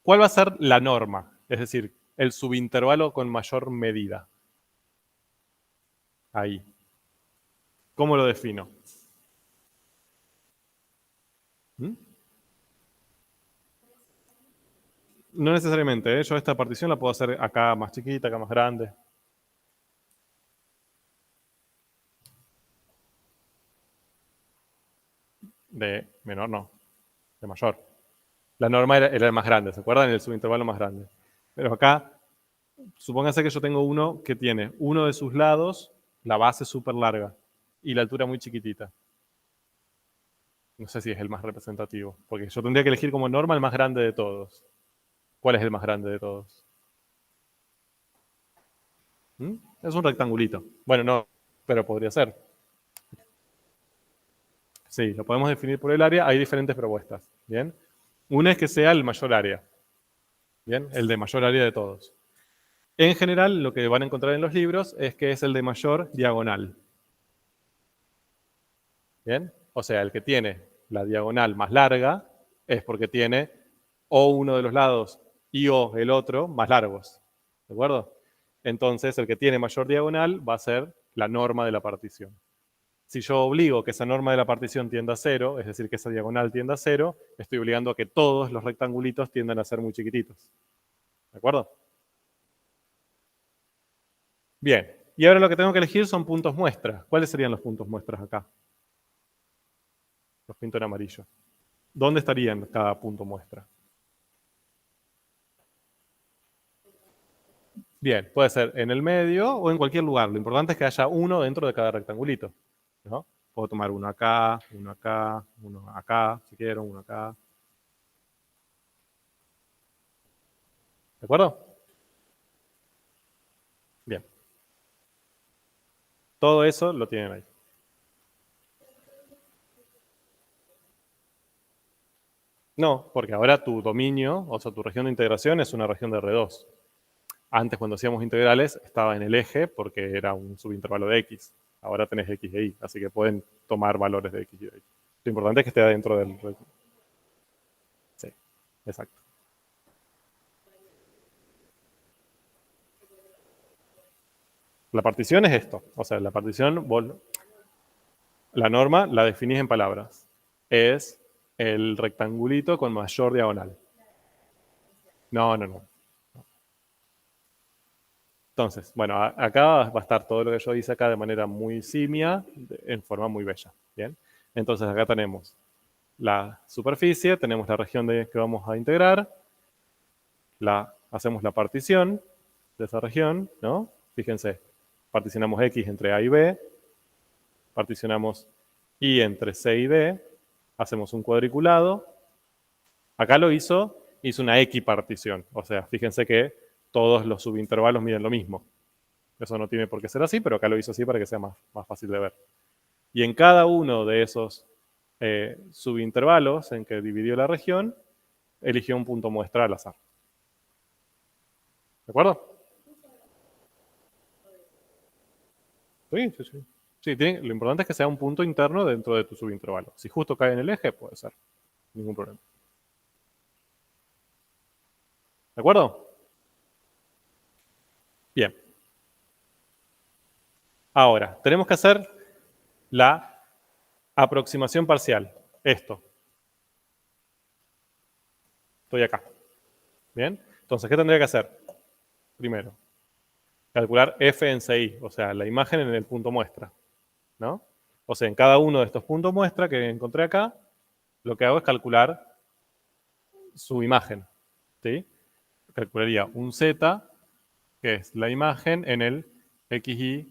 ¿Cuál va a ser la norma? Es decir, el subintervalo con mayor medida. Ahí. ¿Cómo lo defino? ¿Mm? No necesariamente, ¿eh? Yo esta partición la puedo hacer acá más chiquita, acá más grande. De menor no, de mayor. La norma era el más grande, ¿se acuerdan? El subintervalo más grande. Pero acá, supónganse que yo tengo uno que tiene uno de sus lados, la base súper larga y la altura muy chiquitita. No sé si es el más representativo, porque yo tendría que elegir como norma el más grande de todos. ¿Cuál es el más grande de todos? ¿Mm? Es un rectangulito. Bueno, no, pero podría ser. Sí, lo podemos definir por el área. Hay diferentes propuestas. ¿Bien? Una es que sea el mayor área. ¿Bien? El de mayor área de todos. En general, lo que van a encontrar en los libros es que es el de mayor diagonal. ¿Bien? O sea, el que tiene la diagonal más larga es porque tiene o uno de los lados y o el otro más largos. ¿De acuerdo? Entonces, el que tiene mayor diagonal va a ser la norma de la partición. Si yo obligo que esa norma de la partición tienda a 0, es decir, que esa diagonal tienda a 0, estoy obligando a que todos los rectangulitos tiendan a ser muy chiquititos. ¿De acuerdo? Bien. Y ahora lo que tengo que elegir son puntos muestra. ¿Cuáles serían los puntos muestras acá? Los pinto en amarillo. ¿Dónde estarían cada punto muestra? Bien, puede ser en el medio o en cualquier lugar. Lo importante es que haya uno dentro de cada rectangulito, ¿no? Puedo tomar uno acá, uno acá, si quiero, uno acá. ¿De acuerdo? Bien. Todo eso lo tienen ahí. No, porque ahora tu dominio, o sea, tu región de integración es una región de R2. Antes, cuando hacíamos integrales, estaba en el eje porque era un subintervalo de X. Ahora tenés X e Y, así que pueden tomar valores de X y de Y. Lo importante es que esté dentro del... Sí, exacto. La partición es esto. O sea, la partición, la norma la definís en palabras. Es el rectangulito con mayor diagonal. No, no, no. Entonces, bueno, acá va a estar todo lo que yo hice acá de manera muy simia, en forma muy bella. Bien. Entonces acá tenemos la superficie, tenemos la región que vamos a integrar, hacemos la partición de esa región, ¿no? Fíjense, particionamos X entre A y B, particionamos Y entre C y D, hacemos un cuadriculado. Acá hizo una equipartición, o sea, fíjense que todos los subintervalos miden lo mismo. Eso no tiene por qué ser así, pero acá lo hizo así para que sea más fácil de ver. Y en cada uno de esos subintervalos en que dividió la región, eligió un punto muestra al azar. ¿De acuerdo? Sí, sí, sí. Sí, lo importante es que sea un punto interno dentro de tu subintervalo. Si justo cae en el eje, puede ser. Ningún problema. ¿De acuerdo? Bien. Ahora, tenemos que hacer la aproximación parcial. Esto. Estoy acá. Bien. Entonces, ¿qué tendría que hacer? Primero, calcular f en CI, o sea, la imagen en el punto muestra, ¿no? O sea, en cada uno de estos puntos muestra que encontré acá, lo que hago es calcular su imagen, ¿sí? Calcularía un z, que es la imagen, en el xy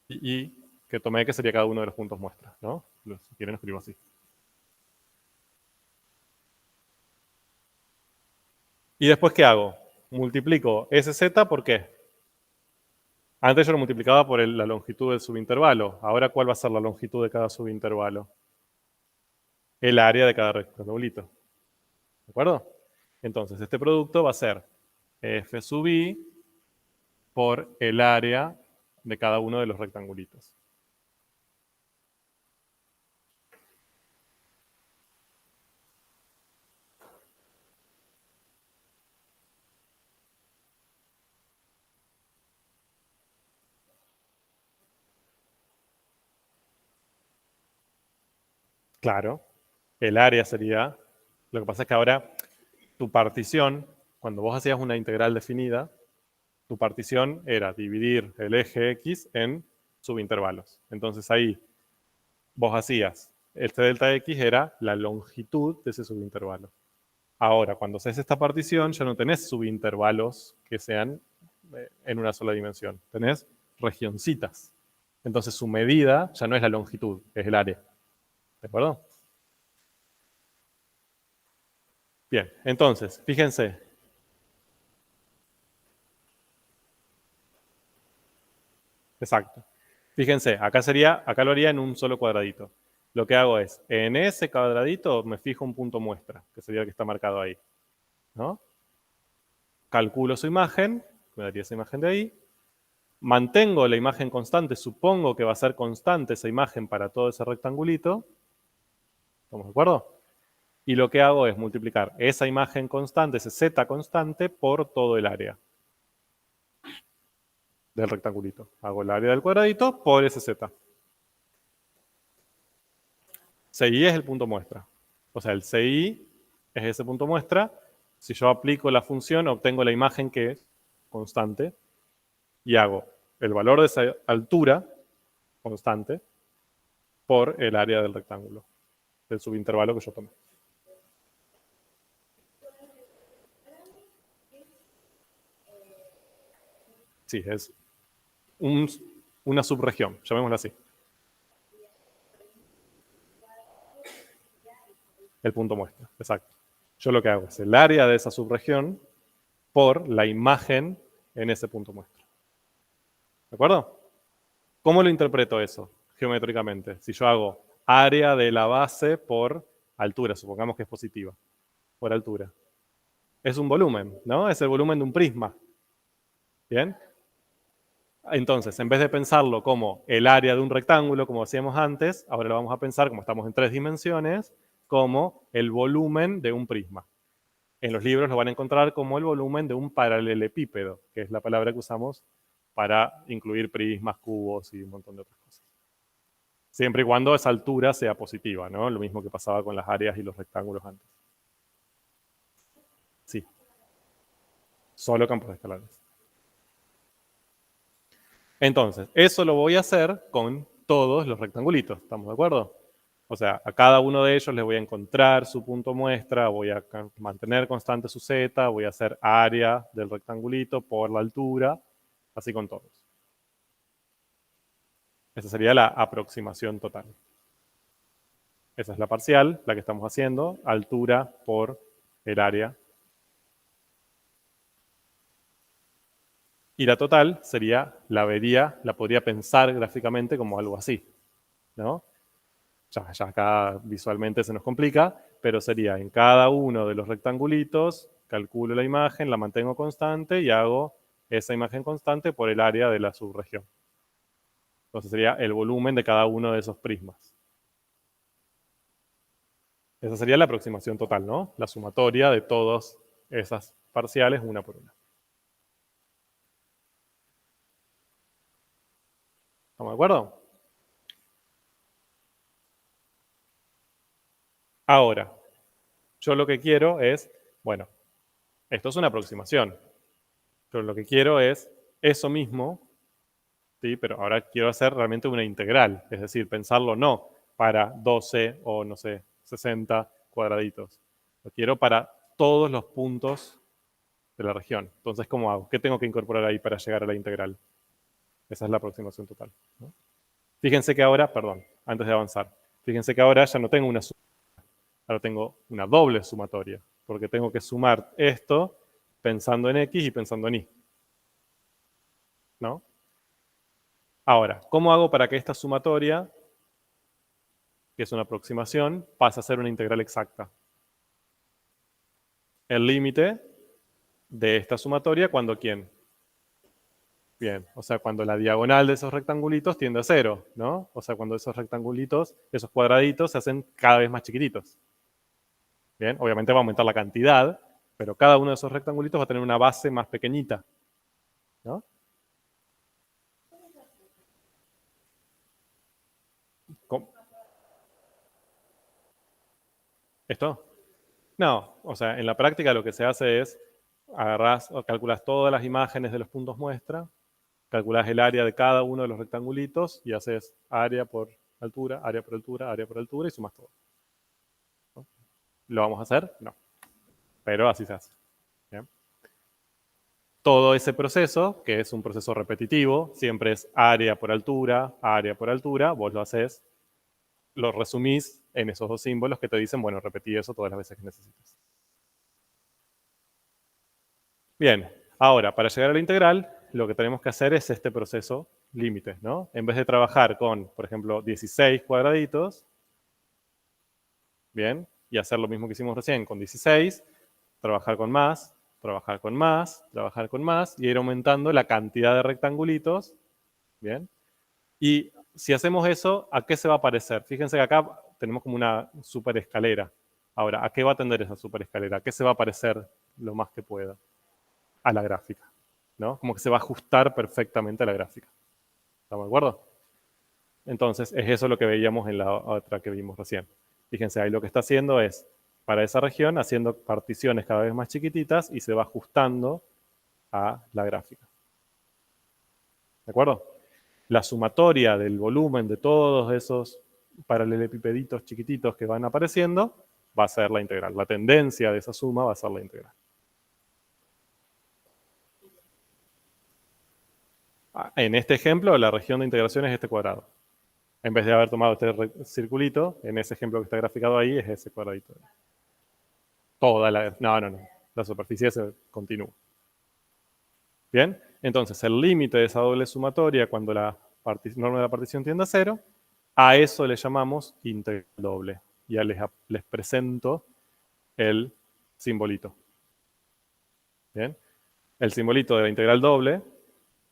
y y que tomé, que sería cada uno de los puntos muestra, ¿no? Si quieren, escribo así. ¿Y después qué hago? Multiplico ese z por qué. Antes yo lo multiplicaba por la longitud del subintervalo. Ahora, ¿cuál va a ser la longitud de cada subintervalo? El área de cada rectangulito. ¿De acuerdo? Entonces, este producto va a ser f sub i por el área de cada uno de los rectangulitos. Claro, el área sería, lo que pasa es que ahora tu partición, cuando vos hacías una integral definida, tu partición era dividir el eje X en subintervalos. Entonces ahí vos hacías, este delta X era la longitud de ese subintervalo. Ahora, cuando haces esta partición, ya no tenés subintervalos que sean en una sola dimensión. Tenés regioncitas. Entonces su medida ya no es la longitud, es el área. ¿De acuerdo? Bien, entonces, fíjense. Exacto. Fíjense, acá lo haría en un solo cuadradito. Lo que hago es, en ese cuadradito me fijo un punto muestra, que sería el que está marcado ahí, ¿no? Calculo su imagen, me daría esa imagen de ahí. Mantengo la imagen constante, supongo que va a ser constante esa imagen para todo ese rectangulito. ¿Estamos de acuerdo? Y lo que hago es multiplicar esa imagen constante, ese z constante, por todo el área del rectangulito. Hago el área del cuadradito por ese z. CI es el punto muestra. O sea, el CI es ese punto muestra. Si yo aplico la función, obtengo la imagen que es constante y hago el valor de esa altura constante por el área del rectángulo, del subintervalo que yo tomé. Sí, es una subregión, llamémosla así. El punto muestra, exacto. Yo lo que hago es el área de esa subregión por la imagen en ese punto muestra. ¿De acuerdo? ¿Cómo lo interpreto eso geométricamente? Si yo hago área de la base por altura, supongamos que es positiva, por altura. Es un volumen, ¿no? Es el volumen de un prisma. ¿Bien? Entonces, en vez de pensarlo como el área de un rectángulo, como hacíamos antes, ahora lo vamos a pensar, como estamos en 3 dimensiones, como el volumen de un prisma. En los libros lo van a encontrar como el volumen de un paralelepípedo, que es la palabra que usamos para incluir prismas, cubos y un montón de otras cosas. Siempre y cuando esa altura sea positiva, ¿no? Lo mismo que pasaba con las áreas y los rectángulos antes. Sí. Solo campos escalares. Entonces, eso lo voy a hacer con todos los rectangulitos, ¿estamos de acuerdo? O sea, a cada uno de ellos les voy a encontrar su punto muestra, voy a mantener constante su z, voy a hacer área del rectangulito por la altura, así con todos. Esa sería la aproximación total. Esa es la parcial, la que estamos haciendo, altura por el área. Y la total sería, la podría pensar gráficamente como algo así, ¿no? Ya acá visualmente se nos complica, pero sería en cada uno de los rectangulitos, calculo la imagen, la mantengo constante y hago esa imagen constante por el área de la subregión. Entonces sería el volumen de cada uno de esos prismas. Esa sería la aproximación total, ¿no? La sumatoria de todas esas parciales una por una. ¿Estamos de acuerdo? Ahora, yo lo que quiero es, bueno, esto es una aproximación, pero lo que quiero es eso mismo, ¿sí? Pero ahora quiero hacer realmente una integral, es decir, pensarlo no para 12 o no sé, 60 cuadraditos. Lo quiero para todos los puntos de la región. Entonces, ¿cómo hago? ¿Qué tengo que incorporar ahí para llegar a la integral? Esa es la aproximación total, ¿no? Fíjense que ahora, perdón, antes de avanzar, fíjense que ahora ya no tengo una suma, ahora tengo una doble sumatoria, porque tengo que sumar esto pensando en x y pensando en y, ¿no? Ahora, ¿cómo hago para que esta sumatoria, que es una aproximación, pase a ser una integral exacta? El límite de esta sumatoria cuando ¿quién? Bien, o sea, cuando la diagonal de esos rectangulitos tiende a cero, ¿no? O sea, cuando esos rectangulitos, esos cuadraditos se hacen cada vez más chiquititos. Bien, obviamente va a aumentar la cantidad, pero cada uno de esos rectangulitos va a tener una base más pequeñita, ¿no? ¿Cómo? ¿Esto? No, o sea, en la práctica lo que se hace es agarrás o calculas todas las imágenes de los puntos muestra, calculas el área de cada uno de los rectangulitos y haces área por altura, área por altura, área por altura y sumas todo, ¿no? ¿Lo vamos a hacer? No, pero así se hace. ¿Bien? Todo ese proceso, que es un proceso repetitivo, siempre es área por altura, vos lo haces, lo resumís en esos dos símbolos que te dicen, bueno, repetí eso todas las veces que necesites. Bien, ahora, para llegar a la integral, lo que tenemos que hacer es este proceso límite, ¿no? En vez de trabajar con, por ejemplo, 16 cuadraditos, bien, y hacer lo mismo que hicimos recién con 16, trabajar con más, trabajar con más, trabajar con más, y ir aumentando la cantidad de rectangulitos, bien. Y si hacemos eso, ¿a qué se va a parecer? Fíjense que acá tenemos como una super escalera. Ahora, ¿a qué va a tender esa super escalera? ¿A qué se va a parecer lo más que pueda? A la gráfica, ¿no? Como que se va a ajustar perfectamente a la gráfica. ¿Estamos de acuerdo? Entonces, es eso lo que veíamos en la otra que vimos recién. Fíjense, ahí lo que está haciendo es, para esa región, haciendo particiones cada vez más chiquititas y se va ajustando a la gráfica. ¿De acuerdo? La sumatoria del volumen de todos esos paralelepipeditos chiquititos que van apareciendo va a ser la integral. La tendencia de esa suma va a ser la integral. En este ejemplo, la región de integración es este cuadrado. En vez de haber tomado este circulito, en ese ejemplo que está graficado ahí, es ese cuadradito. Toda la... No. La superficie se continúa. Bien, entonces el límite de esa doble sumatoria cuando la norma de la partición tiende a cero, a eso le llamamos integral doble. Ya les presento el simbolito. Bien, el simbolito de la integral doble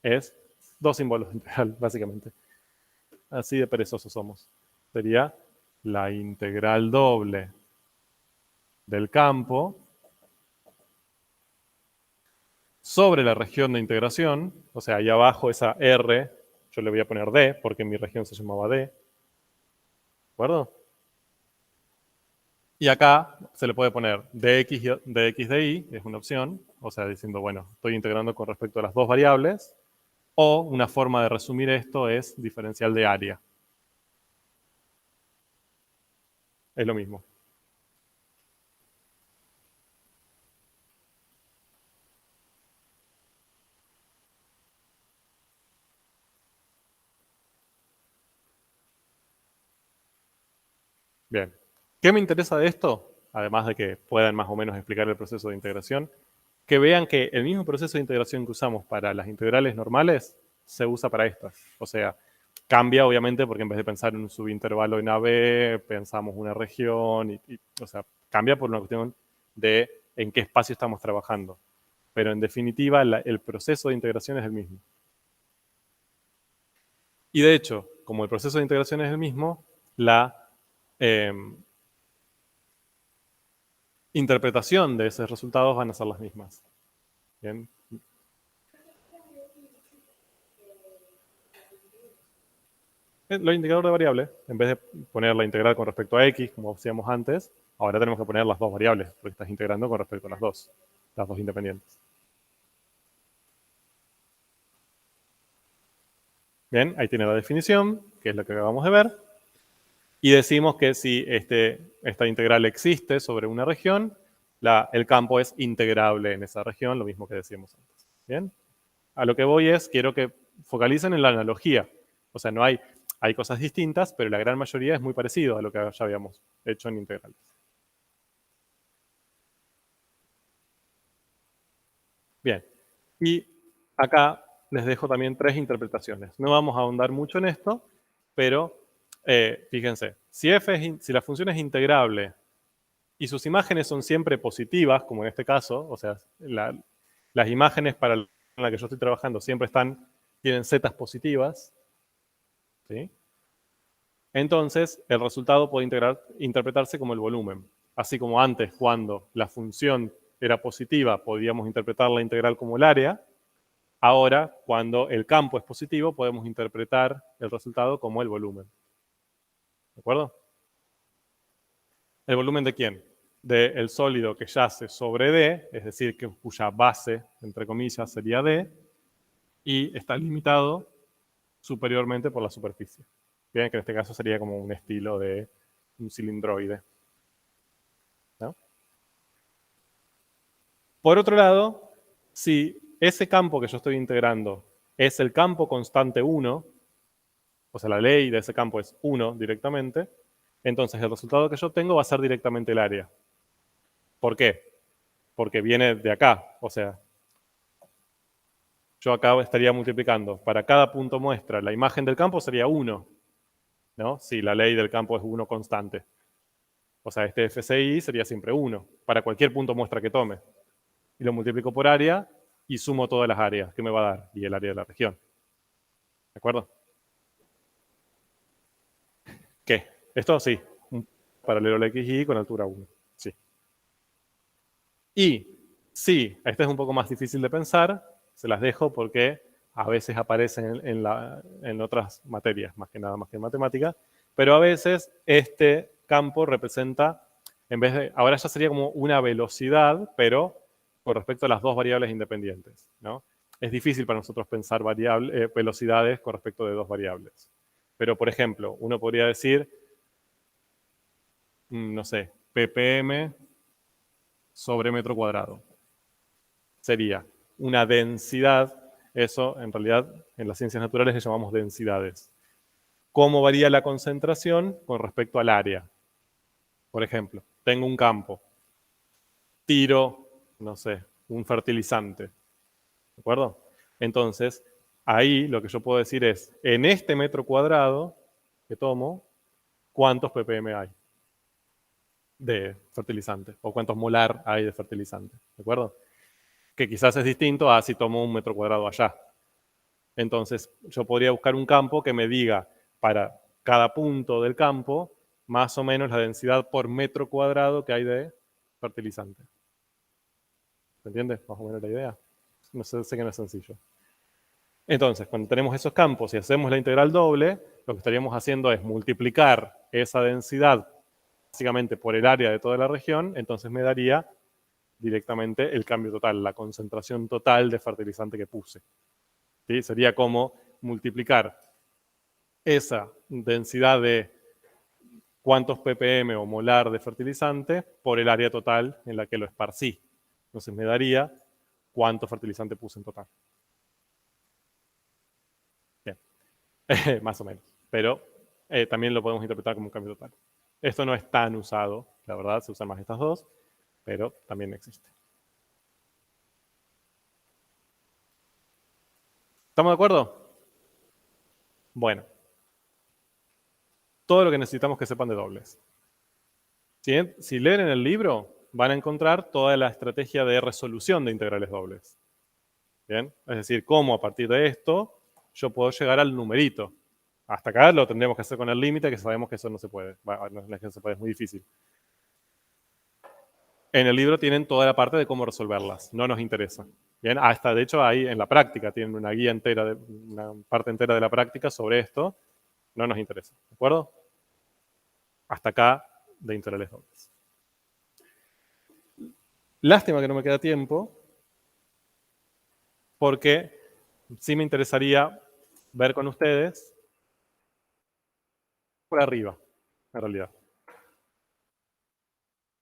es dos símbolos de integral, básicamente. Así de perezosos somos. Sería la integral doble del campo sobre la región de integración, o sea, ahí abajo esa R, yo le voy a poner D, porque mi región se llamaba D, ¿de acuerdo? Y acá se le puede poner dx de y, es una opción, o sea, diciendo, bueno, estoy integrando con respecto a las dos variables, o una forma de resumir esto es diferencial de área. Es lo mismo. Bien. ¿Qué me interesa de esto? Además de que puedan más o menos explicar el proceso de integración, que vean que el mismo proceso de integración que usamos para las integrales normales se usa para estas. O sea, cambia obviamente porque en vez de pensar en un subintervalo en AB, pensamos una región, o sea, cambia por una cuestión de en qué espacio estamos trabajando. Pero en definitiva, el proceso de integración es el mismo. Y de hecho, como el proceso de integración es el mismo, la interpretación de esos resultados van a ser las mismas. Bien. Lo indicador de variable, en vez de poner la integral con respecto a x, como hacíamos antes, ahora tenemos que poner las dos variables, porque estás integrando con respecto a las dos independientes. Bien, ahí tiene la definición, que es lo que acabamos de ver. Y decimos que si esta integral existe sobre una región, el campo es integrable en esa región, lo mismo que decíamos antes. Bien, a lo que voy es, quiero que focalicen en la analogía. O sea, no hay cosas distintas, pero la gran mayoría es muy parecido a lo que ya habíamos hecho en integrales. Bien, y acá les dejo también tres interpretaciones. No vamos a ahondar mucho en esto, pero fíjense, si la función es integrable y sus imágenes son siempre positivas, como en este caso, o sea, las imágenes para la que yo estoy trabajando siempre tienen zetas positivas, ¿sí? Entonces, el resultado puede interpretarse como el volumen. Así como antes, cuando la función era positiva, podíamos interpretar la integral como el área. Ahora, cuando el campo es positivo, podemos interpretar el resultado como el volumen. ¿De acuerdo? ¿El volumen de quién? Del sólido que yace sobre D, es decir, cuya base, entre comillas, sería D, y está limitado superiormente por la superficie. Bien, que en este caso sería como un estilo de un cilindroide. ¿No? Por otro lado, si ese campo que yo estoy integrando es el campo constante 1, o sea, la ley de ese campo es 1 directamente, entonces el resultado que yo obtengo va a ser directamente el área. ¿Por qué? Porque viene de acá, o sea, yo acá estaría multiplicando. Para cada punto muestra, la imagen del campo sería 1, ¿no? Si la ley del campo es 1 constante. O sea, este FCI sería siempre 1, para cualquier punto muestra que tome. Y lo multiplico por área y sumo todas las áreas que me va a dar, y el área de la región. ¿De acuerdo? ¿Qué? Esto sí, un paralelo al XY con altura 1. Sí. Y sí, este es un poco más difícil de pensar, se las dejo porque a veces aparecen en otras materias, más que nada, más que en matemática, pero a veces este campo representa, en vez de, ahora ya sería como una velocidad, pero con respecto a las dos variables independientes, ¿no? Es difícil para nosotros pensar velocidades con respecto de dos variables. Pero, por ejemplo, uno podría decir, no sé, ppm sobre metro cuadrado. Sería una densidad, eso en realidad en las ciencias naturales le llamamos densidades. ¿Cómo varía la concentración con respecto al área? Por ejemplo, tengo un campo, tiro, no sé, un fertilizante, ¿de acuerdo? Entonces, ahí lo que yo puedo decir es, en este metro cuadrado que tomo, ¿cuántos ppm hay de fertilizante? O cuántos molar hay de fertilizante, ¿de acuerdo? Que quizás es distinto a si tomo un metro cuadrado allá. Entonces, yo podría buscar un campo que me diga para cada punto del campo más o menos la densidad por metro cuadrado que hay de fertilizante. ¿Se entiende? Más o menos la idea. No sé que no es sencillo. Entonces, cuando tenemos esos campos y hacemos la integral doble, lo que estaríamos haciendo es multiplicar esa densidad básicamente por el área de toda la región, entonces me daría directamente el cambio total, la concentración total de fertilizante que puse. ¿Sí? Sería como multiplicar esa densidad de cuántos ppm o molar de fertilizante por el área total en la que lo esparcí. Entonces me daría cuánto fertilizante puse en total. Bien, más o menos. Pero también lo podemos interpretar como un cambio total. Esto no es tan usado, la verdad, se usan más estas dos, pero también existe. ¿Estamos de acuerdo? Bueno. Todo lo que necesitamos que sepan de dobles. Si leen en el libro, van a encontrar toda la estrategia de resolución de integrales dobles. ¿Bien? Es decir, cómo a partir de esto yo puedo llegar al numerito. Hasta acá lo tendremos que hacer con el límite, que sabemos que eso no se puede. Bueno, no es que no se puede, es muy difícil. En el libro tienen toda la parte de cómo resolverlas. No nos interesa. Bien, hasta de hecho ahí en la práctica tienen una guía entera, una parte entera de la práctica sobre esto. No nos interesa. ¿De acuerdo? Hasta acá de integrales dobles. Lástima que no me queda tiempo, porque sí me interesaría ver con ustedes por arriba, en realidad.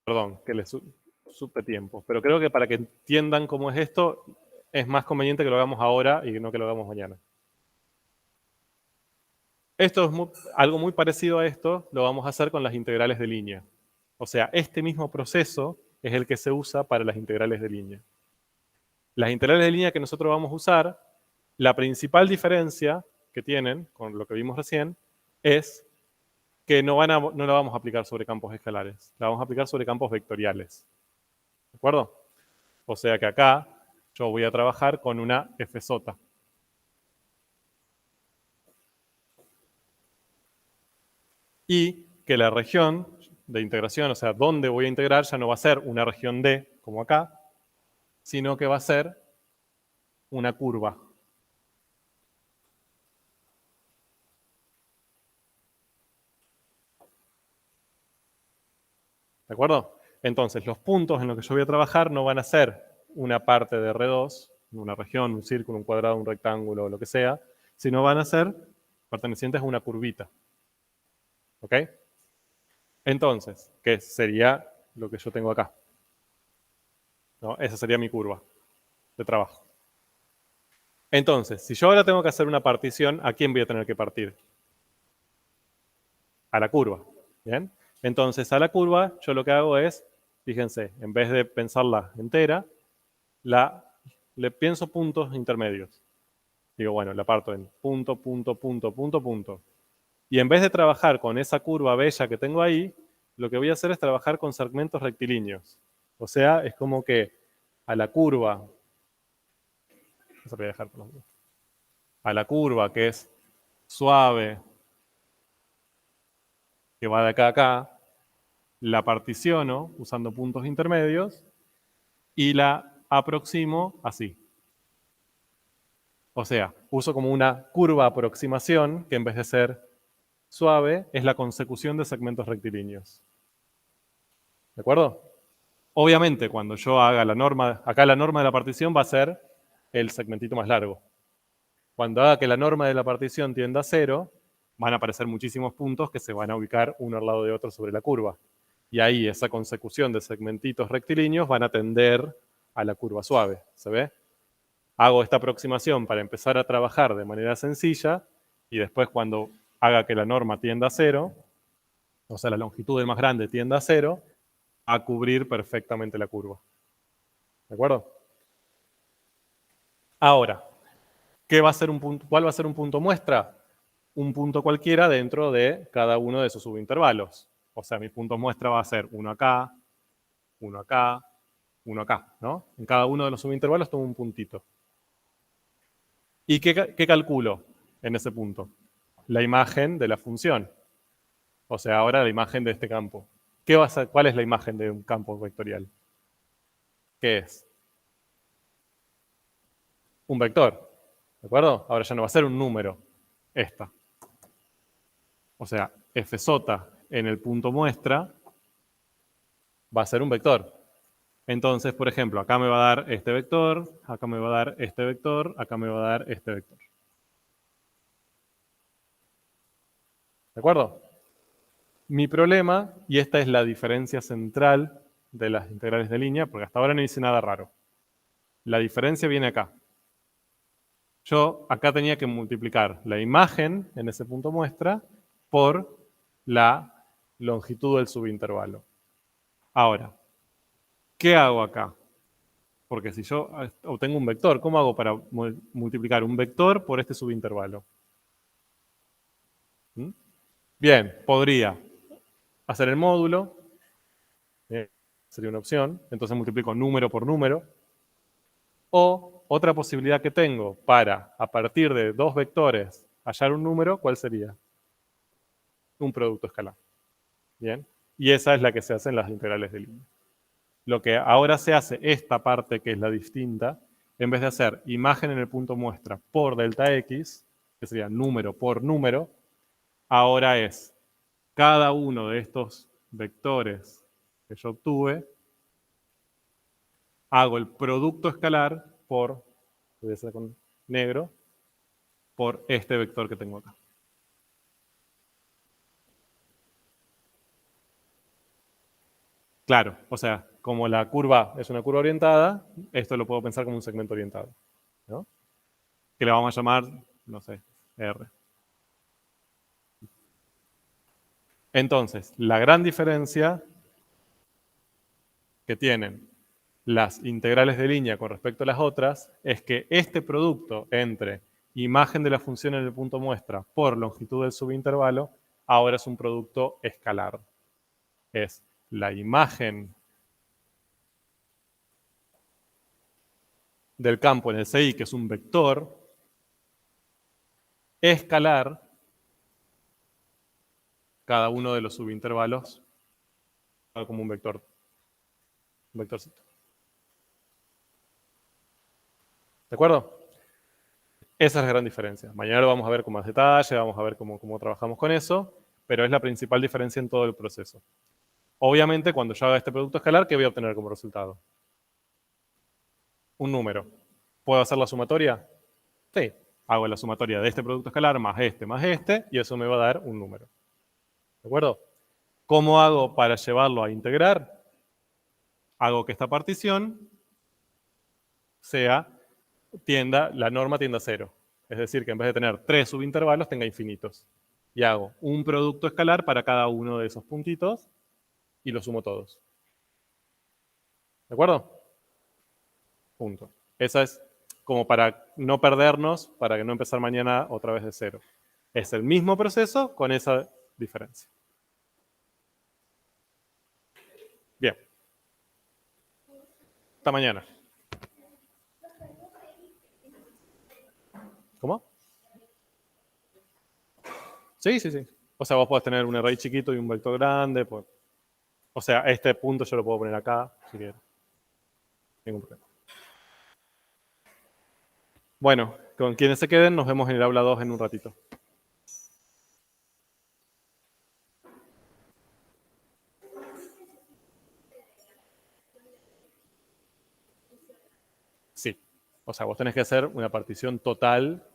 Perdón, que les supe tiempo, pero creo que para que entiendan cómo es esto, es más conveniente que lo hagamos ahora y no que lo hagamos mañana. Esto es algo muy parecido a esto, lo vamos a hacer con las integrales de línea. O sea, este mismo proceso es el que se usa para las integrales de línea. Las integrales de línea que nosotros vamos a usar, la principal diferencia que tienen con lo que vimos recién es que no la vamos a aplicar sobre campos escalares, la vamos a aplicar sobre campos vectoriales. ¿De acuerdo? O sea que acá yo voy a trabajar con una f sota. Y que la región de integración, o sea, donde voy a integrar, ya no va a ser una región D, como acá, sino que va a ser una curva. ¿De acuerdo? Entonces, los puntos en los que yo voy a trabajar no van a ser una parte de R2, una región, un círculo, un cuadrado, un rectángulo, lo que sea, sino van a ser pertenecientes a una curvita. ¿Ok? Entonces, ¿qué sería lo que yo tengo acá? ¿No? Esa sería mi curva de trabajo. Entonces, si yo ahora tengo que hacer una partición, ¿a quién voy a tener que partir? A la curva. ¿Bien? Entonces, a la curva, yo lo que hago es, fíjense, en vez de pensarla entera, le pienso puntos intermedios. Digo, bueno, la parto en punto, punto, punto, punto, punto. Y en vez de trabajar con esa curva bella que tengo ahí, lo que voy a hacer es trabajar con segmentos rectilíneos. O sea, es como que a la curva, a la curva que es suave, que va de acá a acá, la particiono usando puntos intermedios y la aproximo así. O sea, uso como una curva aproximación que en vez de ser suave es la consecución de segmentos rectilíneos. ¿De acuerdo? Obviamente, cuando yo haga la norma, acá la norma de la partición va a ser el segmentito más largo. Cuando haga que la norma de la partición tienda a 0, van a aparecer muchísimos puntos que se van a ubicar uno al lado de otro sobre la curva. Y ahí esa consecución de segmentitos rectilíneos van a tender a la curva suave. ¿Se ve? Hago esta aproximación para empezar a trabajar de manera sencilla y después cuando haga que la norma tienda a 0, o sea, la longitud del más grande tienda a 0, a cubrir perfectamente la curva. ¿De acuerdo? Ahora, ¿qué va a ser un punto, ¿cuál va a ser un punto muestra? Un punto cualquiera dentro de cada uno de esos subintervalos. O sea, mi punto muestra va a ser uno acá, uno acá, uno acá, ¿no? En cada uno de los subintervalos tomo un puntito. ¿Y qué calculo en ese punto? La imagen de la función. O sea, ahora la imagen de este campo. ¿Cuál es la imagen de un campo vectorial? ¿Qué es? Un vector. ¿De acuerdo? Ahora ya no va a ser un número. Esta. O sea, f sota en el punto muestra va a ser un vector. Entonces, por ejemplo, acá me va a dar este vector, acá me va a dar este vector, acá me va a dar este vector. ¿De acuerdo? Mi problema, y esta es la diferencia central de las integrales de línea, porque hasta ahora no hice nada raro. La diferencia viene acá. Yo acá tenía que multiplicar la imagen en ese punto muestra por la longitud del subintervalo. Ahora, ¿qué hago acá? Porque si yo obtengo un vector, ¿cómo hago para multiplicar un vector por este subintervalo? ¿Mm? Bien, podría hacer el módulo, sería una opción, entonces multiplico número por número. O otra posibilidad que tengo para, a partir de dos vectores, hallar un número, ¿cuál sería? Un producto escalar. Bien, y esa es la que se hace en las integrales de línea. Lo que ahora se hace, esta parte que es la distinta, en vez de hacer imagen en el punto muestra por delta x, que sería número por número, ahora es cada uno de estos vectores que yo obtuve, hago el producto escalar por, voy a hacer con negro, por este vector que tengo acá. Claro, o sea, como la curva es una curva orientada, esto lo puedo pensar como un segmento orientado, ¿no? Que le vamos a llamar, no sé, R. Entonces, la gran diferencia que tienen las integrales de línea con respecto a las otras es que este producto entre imagen de la función en el punto muestra por longitud del subintervalo ahora es un producto escalar. Es la imagen del campo en el CI, que es un vector, escalar cada uno de los subintervalos como un vectorcito. ¿De acuerdo? Esa es la gran diferencia. Mañana lo vamos a ver con más detalle, vamos a ver cómo trabajamos con eso, pero es la principal diferencia en todo el proceso. Obviamente, cuando yo haga este producto escalar, ¿qué voy a obtener como resultado? Un número. ¿Puedo hacer la sumatoria? Sí. Hago la sumatoria de este producto escalar más este, y eso me va a dar un número. ¿De acuerdo? ¿Cómo hago para llevarlo a integrar? Hago que esta partición sea la norma tienda a 0. Es decir, que en vez de tener 3 subintervalos, tenga infinitos. Y hago un producto escalar para cada uno de esos puntitos y los sumo todos. ¿De acuerdo? Punto. Esa es como para no perdernos, para que no empezar mañana otra vez de 0. Es el mismo proceso con esa diferencia. Bien. Hasta mañana. ¿Cómo? Sí, sí, sí. O sea, vos podés tener un array chiquito y un vector grande. Pues. O sea, este punto yo lo puedo poner acá, si quiero. Ningún problema. Bueno, con quienes se queden, nos vemos en el aula 2 en un ratito. Sí. O sea, vos tenés que hacer una partición total